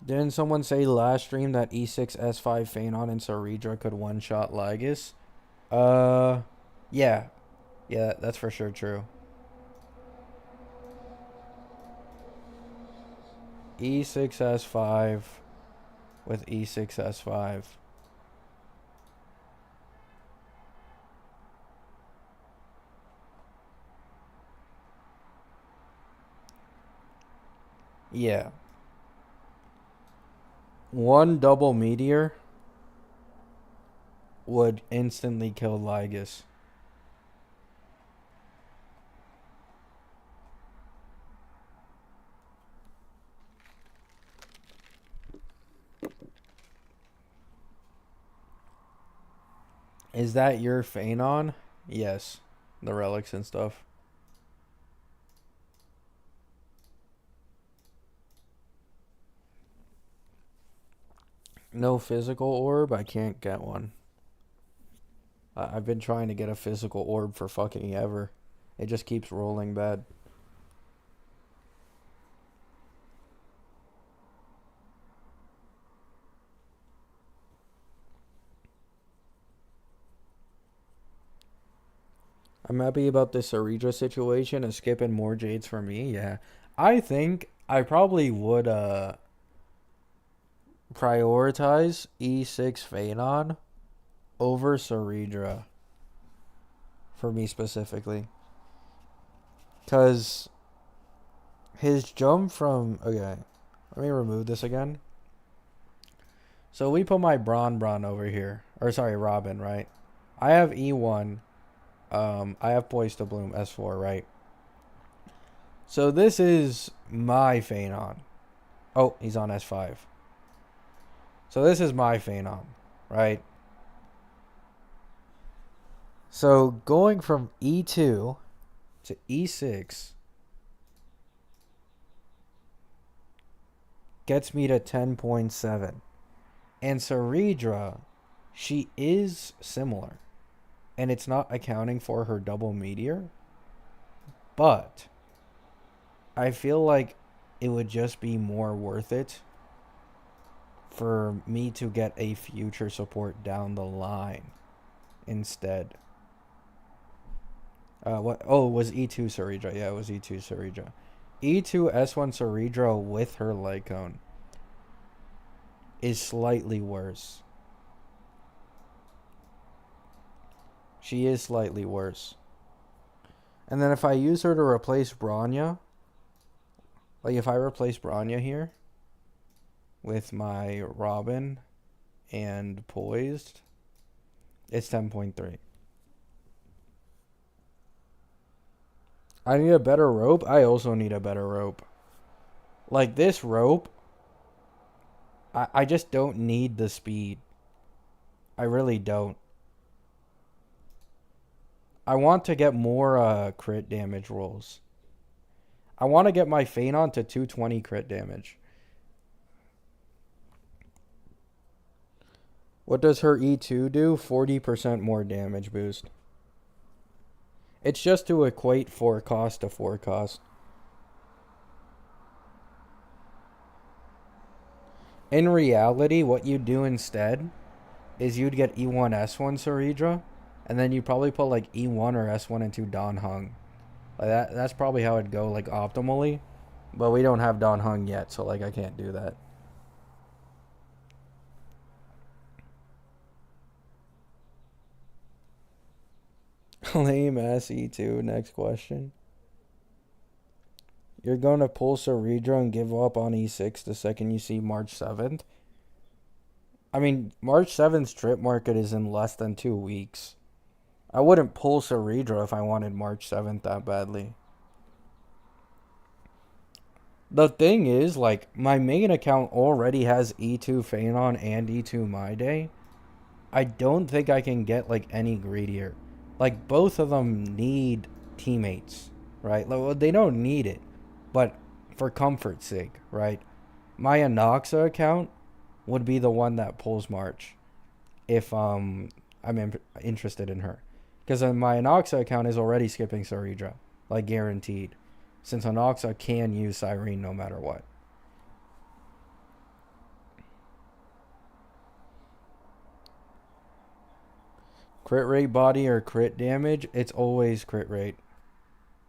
Didn't someone say last stream that E6 S5 Fenon and Cereedra could one shot Lygus? Uh, yeah. Yeah, that's for sure true. E6 S5 with E6 S5. Yeah. One double meteor would instantly kill Lygus. Is that your Fenon? Yes. The relics and stuff. No physical orb? I can't get one. I've been trying to get a physical orb for fucking ever. It just keeps rolling bad. I'm happy about this Cereedra situation and skipping more Jades for me. Yeah. I think I probably would prioritize E6 Fenon over Cereedra for me specifically. Cause his jump from okay, let me remove this again. So we put my Bron over here. Or sorry, Robin, right? I have E1. I have Poised to Bloom S4, right? So this is my Fenon. Oh, he's on S5. So this is my Fenon, right? So going from E2 to E6 gets me to 10.7. And Cereedra, she is similar. And it's not accounting for her double meteor. But I feel like it would just be more worth it for me to get a future support down the line instead. What? Oh, it was E2 Cereedra. Yeah, it was E2 Cereedra. E2 S1 Cereedra with her light cone is slightly worse. She is slightly worse. And then if I use her to replace Branya, like if I replace Branya here with my Robin and Poised, it's 10.3. I need a better rope. I also need a better rope. Like this rope, I just don't need the speed. I really don't. I want to get more crit damage rolls. I want to get my Fenon to 220 crit damage. What does her E2 do? 40% more damage boost. It's just to equate 4 cost to 4 cost. In reality, what you'd do instead is you'd get E1 S1 Cereedra, and then you'd probably put like E1 or S1 into Don Hung. Like that's probably how it'd go like optimally. But we don't have Don Hung yet, so like I can't do that. Lame ass E2. Next question. You're going to pull Cereedra and give up on E6 the second you see March 7th? I mean, March 7th strip market is in less than 2 weeks. I wouldn't pull Cereedra if I wanted March 7th that badly. The thing is, like, my main account already has E2 Fenon and E2 My Day. I don't think I can get, like, any greedier. Like, both of them need teammates, right? Like, well, they don't need it, but for comfort's sake, right? My Anoxa account would be the one that pulls March if interested in her. Because my Anoxa account is already skipping Cereedra, like guaranteed. Since Anoxa can use Cyrene no matter what. Crit rate body or crit damage, it's always crit rate.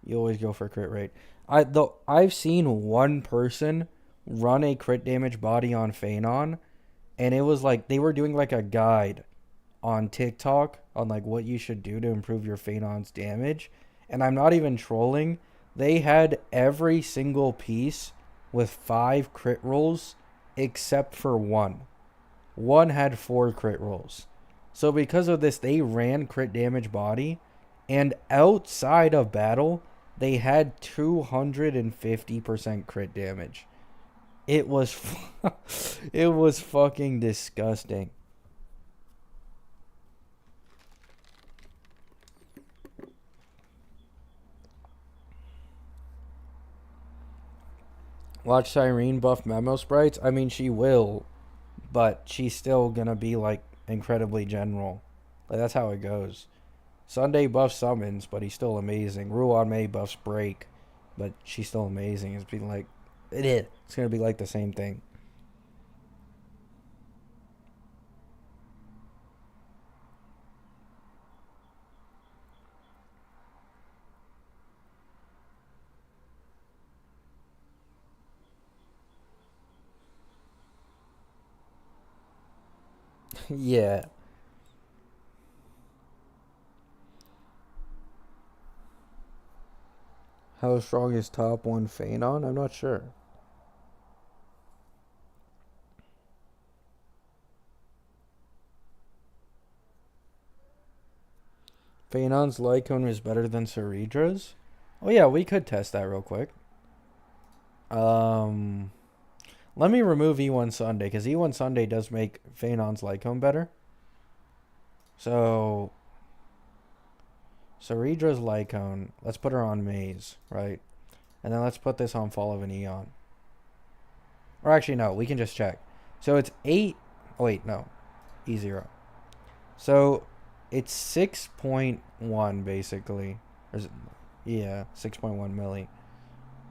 You always go for crit rate. I've seen one person run a crit damage body on Fenon, and it was like they were doing like a guide on TikTok on like what you should do to improve your Fenon's damage. And I'm not even trolling. They had every single piece with 5 crit rolls except for one. One had 4 crit rolls. So because of this, they ran crit damage body, and outside of battle, they had 250% crit damage. It was it was fucking disgusting. Watch Cyrene buff Memo Sprites. I mean, she will, but she's still gonna be like incredibly general. Like that's how it goes. Sunday buffs summons, but he's still amazing. Ruan May buffs break, but she's still amazing. It's been like it's gonna be like the same thing. Yeah. How strong is top one Fenon? I'm not sure. Fenon's Lycone is better than Cereedra's? Oh yeah, we could test that real quick. Um, Let me remove E1 Sunday, because E1 Sunday does make Fenon's Lycone better. So, Cereedra's Lycone, let's put her on Maze, right? And then let's put this on Fall of an Eon. Or actually, no, we can just check. So it's 8. Oh, wait, no. E0. So it's 6.1 basically. Yeah, 6.1 milli.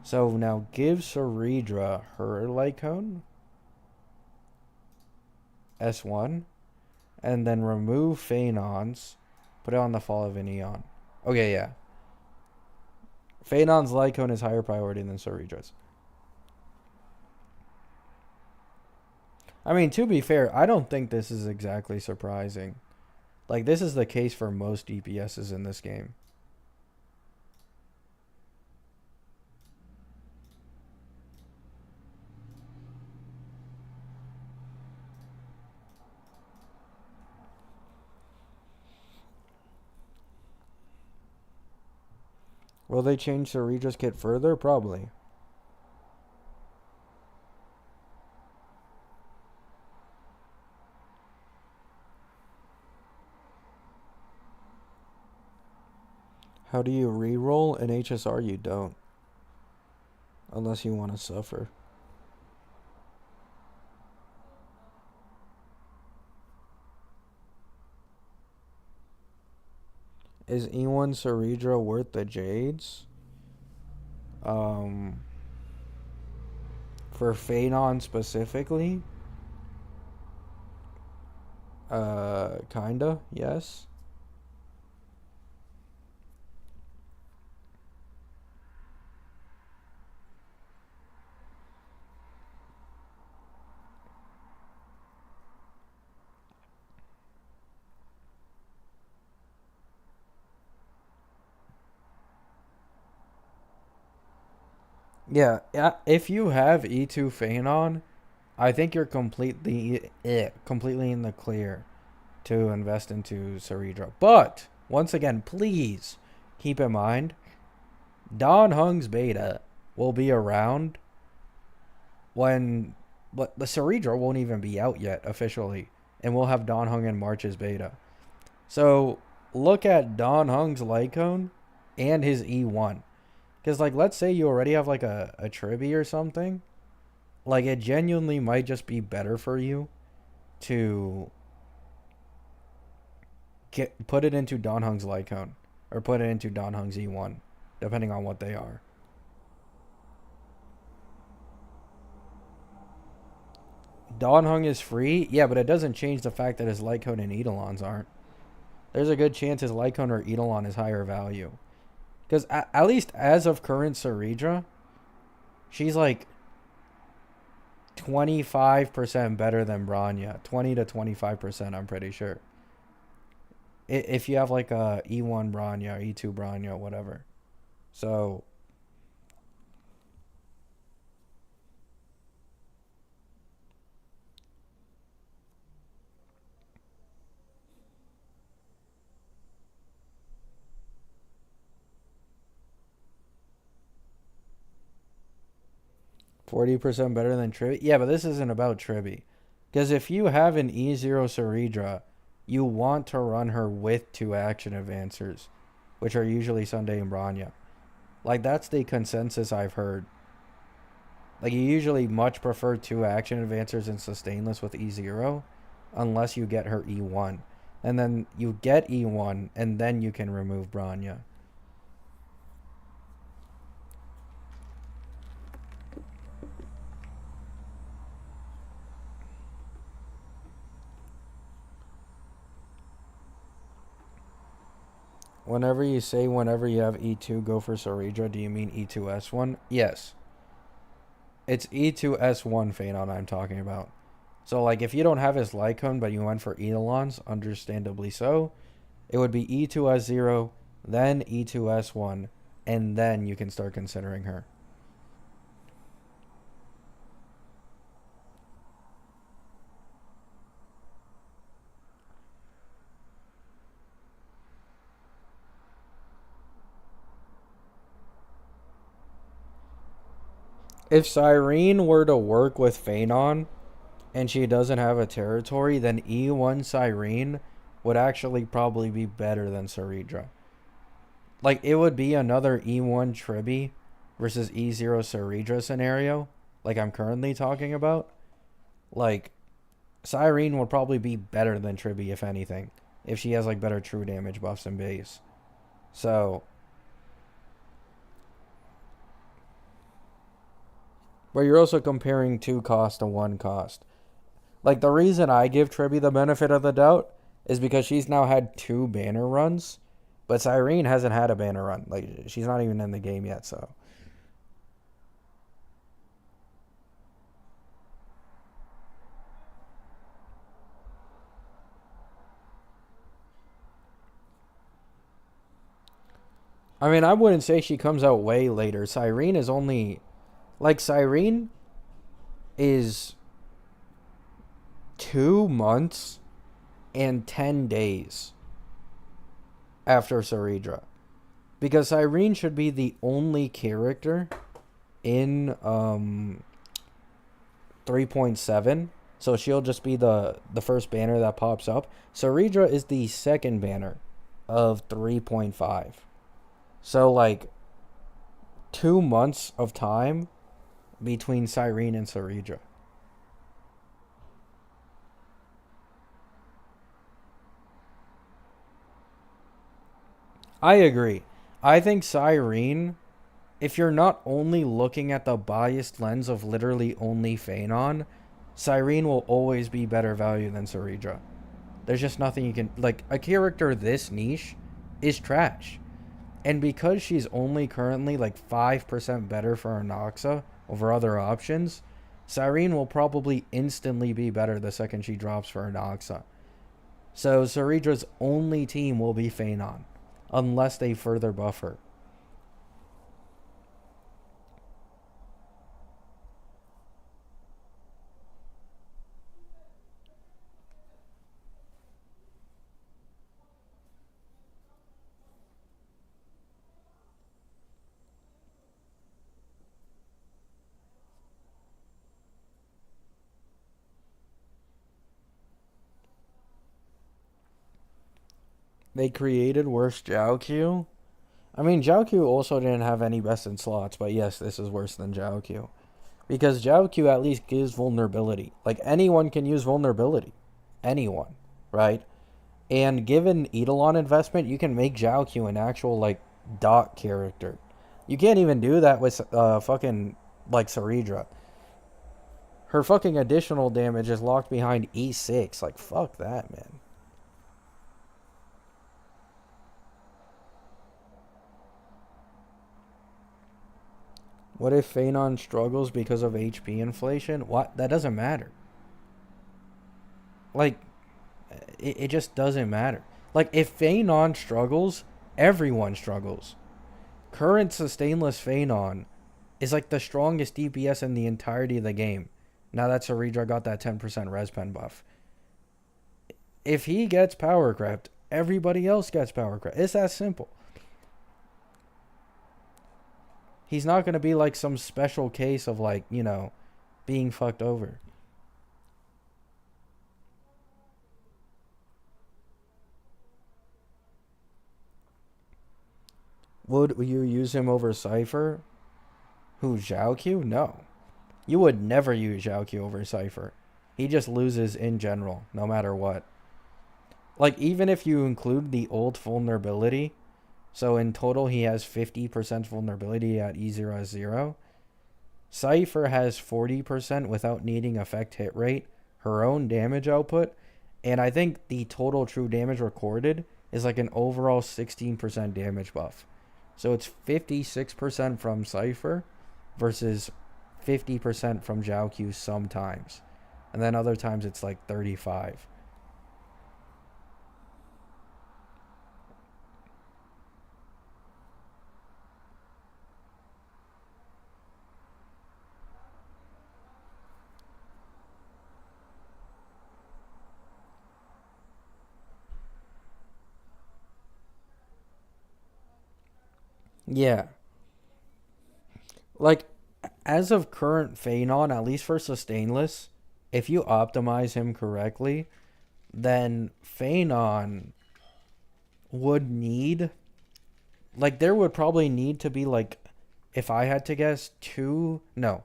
So now give Cereedra her Lycone. S1. And then remove Fenon's. Put it on the Fall of an Eon. Okay, yeah. Fenon's Lycone is higher priority than Cereedra's. I mean, to be fair, I don't think this is exactly surprising. Like, this is the case for most DPSs in this game. Will they change Cereedra's kit further? Probably. How do you reroll? In HSR, you don't. Unless you want to suffer. Is E1 Cereedra worth the Jades? For Fenon specifically? Kinda, yes. Yeah, if you have E2 Fenon, I think you're completely in the clear to invest into Cereedra. But once again, please keep in mind, Don Hung's beta will be around when the Cereedra won't even be out yet officially, and we'll have Don Hung in March's beta. So look at Don Hung's Lycone and his E1. Because, like, let's say you already have, like, a Trippy or something. Like, it genuinely might just be better for you to put it into Don Hung's Lycone. Or put it into Don Hung's E1. Depending on what they are. Don Hung is free? Yeah, but it doesn't change the fact that his Lycone and Eidolons aren't. There's a good chance his Lycone or Eidolon is higher value. Because at least as of current Cereedra, she's like 25% better than Branya. 20 to 25%, I'm pretty sure. If you have like a E1 Branya, E2 Branya, whatever. So 40% better than Trippy? Yeah, but this isn't about Trippy. Because if you have an E0 Cereedra, you want to run her with 2 action advancers, which are usually Sunday and Branya. Like, that's the consensus I've heard. Like, you usually much prefer 2 action advancers in Sustainless with E0, unless you get her E1. And then you get E1, and then you can remove Branya. Whenever you say whenever you have E2 go for Cereedra, do you mean E2S1? Yes. It's E2S1 Fenon I'm talking about. So, like, if you don't have his Lycone, but you went for Eidolons, understandably so, it would be E2S0, then E2S1, and then you can start considering her. If Cyrene were to work with Fenon and she doesn't have a territory, then E1 Cyrene would actually probably be better than Cereedra. Like, it would be another E1 Trippy versus E0 Cereedra scenario, like I'm currently talking about. Like, Cyrene would probably be better than Trippy, if anything, if she has, like, better true damage buffs and base. So, but you're also comparing 2 cost to 1 cost. Like, the reason I give Trippy the benefit of the doubt is because she's now had 2 banner runs, but Cyrene hasn't had a banner run. Like, she's not even in the game yet, so. I mean, I wouldn't say she comes out way later. Cyrene is only... Like, Cyrene is 2 months and 10 days after Cereedra. Because Cyrene should be the only character in 3.7. So she'll just be the first banner that pops up. Cereedra is the second banner of 3.5. So, like, 2 months of time between Cyrene and Cereedra. I agree. I think Cyrene, if you're not only looking at the biased lens of literally only Fenon, Cyrene will always be better value than Cereedra. There's just nothing you can... Like, a character this niche is trash. And because she's only currently like 5% better for Anoxa over other options, Cyrene will probably instantly be better the second she drops for Anoxa. So Cereedra's only team will be Fenon, unless they further buff her. They created worse Jiaoqiu. I mean, Jiaoqiu also didn't have any best in slots, but yes, this is worse than Jiaoqiu. Because Jiaoqiu at least gives vulnerability. Like, anyone can use vulnerability. Anyone, right? And given Eidolon investment, you can make Jiaoqiu an actual, like, dot character. You can't even do that with fucking, like, Cereedra. Her fucking additional damage is locked behind E6. Like, fuck that, man. What if Fenon struggles because of HP inflation? What? That doesn't matter. Like, it just doesn't matter. Like, if Fenon struggles, everyone struggles. Current sustainless Fenon is like the strongest DPS in the entirety of the game. Now that Cereedra got that 10% res pen buff. If he gets power crept, everybody else gets power crept. It's that simple. He's not going to be like some special case of, like, you know, being fucked over. Would you use him over Cypher? Who, Zhaoqiu? No. You would never use Zhaoqiu over Cypher. He just loses in general, no matter what. Like, even if you include the old vulnerability, so in total he has 50% vulnerability at E0S0, Cypher has 40% without needing effect hit rate, her own damage output, and I think the total true damage recorded is like an overall 16% damage buff. So it's 56% from Cypher versus 50% from Zhaoqiu sometimes. And then other times it's like 35. Yeah. Like, as of current Fenon, at least for sustainless, if you optimize him correctly, then Fenon would need, like, there would probably need to be, like, if I had to guess, no,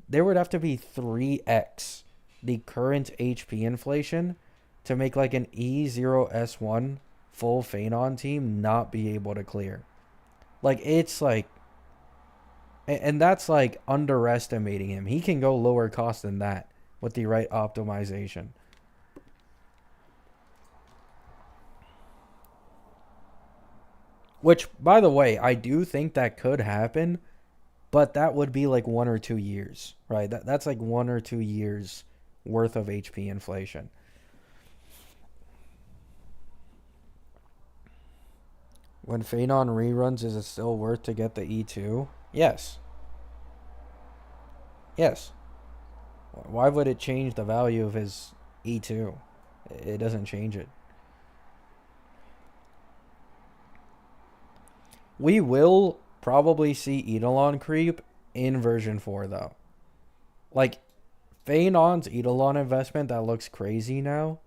there would have to be 3x the current HP inflation to make, like, an E0S1 full Fenon team not be able to clear. Like, it's like, and that's like underestimating him. He can go lower cost than that with the right optimization. Which, by the way, I do think that could happen, but that would be like 1 or 2 years, right? That's like 1 or 2 years worth of HP inflation. When Phenon reruns, is it still worth to get the E2? Yes. Yes. Why would it change the value of his E2? It doesn't change it. We will probably see Eidolon creep in version 4 though. Like, Phenon's Eidolon investment that looks crazy now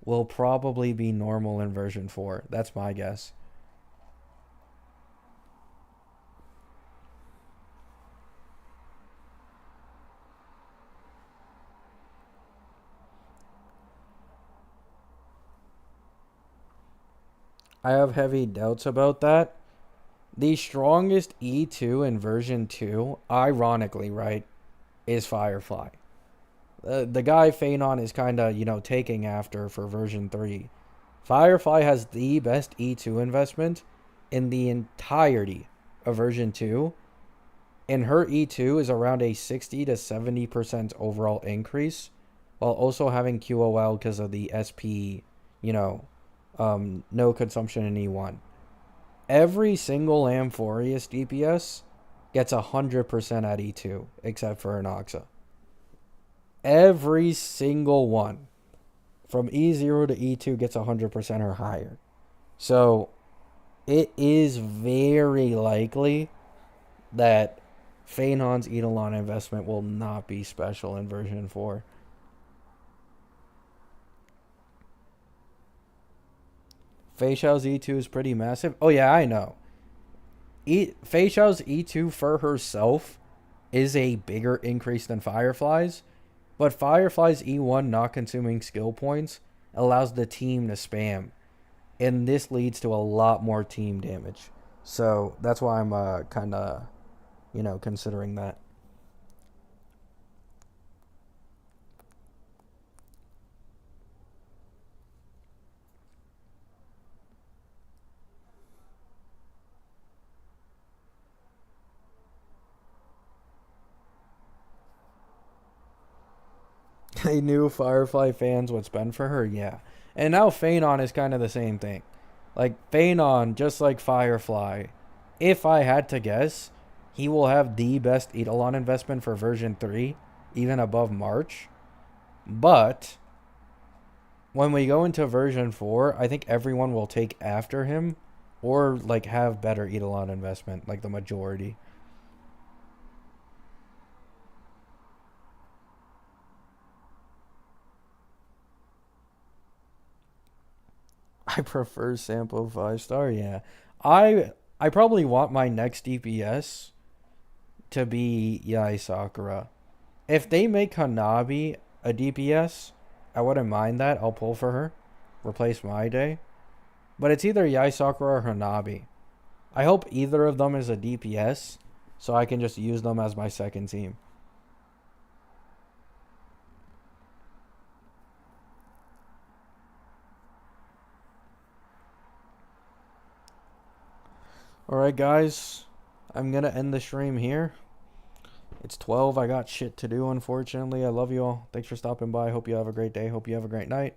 will probably be normal in version 4. That's my guess. I have heavy doubts about that. The strongest E2 in version 2, ironically, right, is Firefly. The guy Phenon is kind of, taking after for version 3. Firefly has the best E2 investment in the entirety of version 2, and her E2 is around a 60 to 70% overall increase, while also having QOL because of the SP, you know, no consumption in E1. Every single Amphoreus DPS gets 100% at E2, except for Inoxa. Every single one from E0 to E2 gets 100% or higher. So it is very likely that Phenon's Eidolon investment will not be special in version 4. Fei Xiao's E2 is pretty massive. Oh, yeah, I know. Fei Xiao's E2 for herself is a bigger increase than Firefly's, but Firefly's E1 not consuming skill points allows the team to spam, and this leads to a lot more team damage. So that's why I'm kind of, considering that. I knew Firefly fans would spend for her, yeah. And now Fenon is kind of the same thing. Like, Fenon, just like Firefly, if I had to guess, he will have the best Eidolon investment for version 3, even above March. But when we go into version 4, I think everyone will take after him or, like, have better Eidolon investment, like the majority. I prefer sample 5-star, yeah. I probably want my next DPS to be Yai Sakura. If they make Hanabi a DPS, I wouldn't mind that. I'll pull for her. Replace my day. But it's either Yai Sakura or Hanabi. I hope either of them is a DPS so I can just use them as my second team. Alright, guys. I'm going to end the stream here. It's 12. I got shit to do, unfortunately. I love you all. Thanks for stopping by. Hope you have a great day. Hope you have a great night.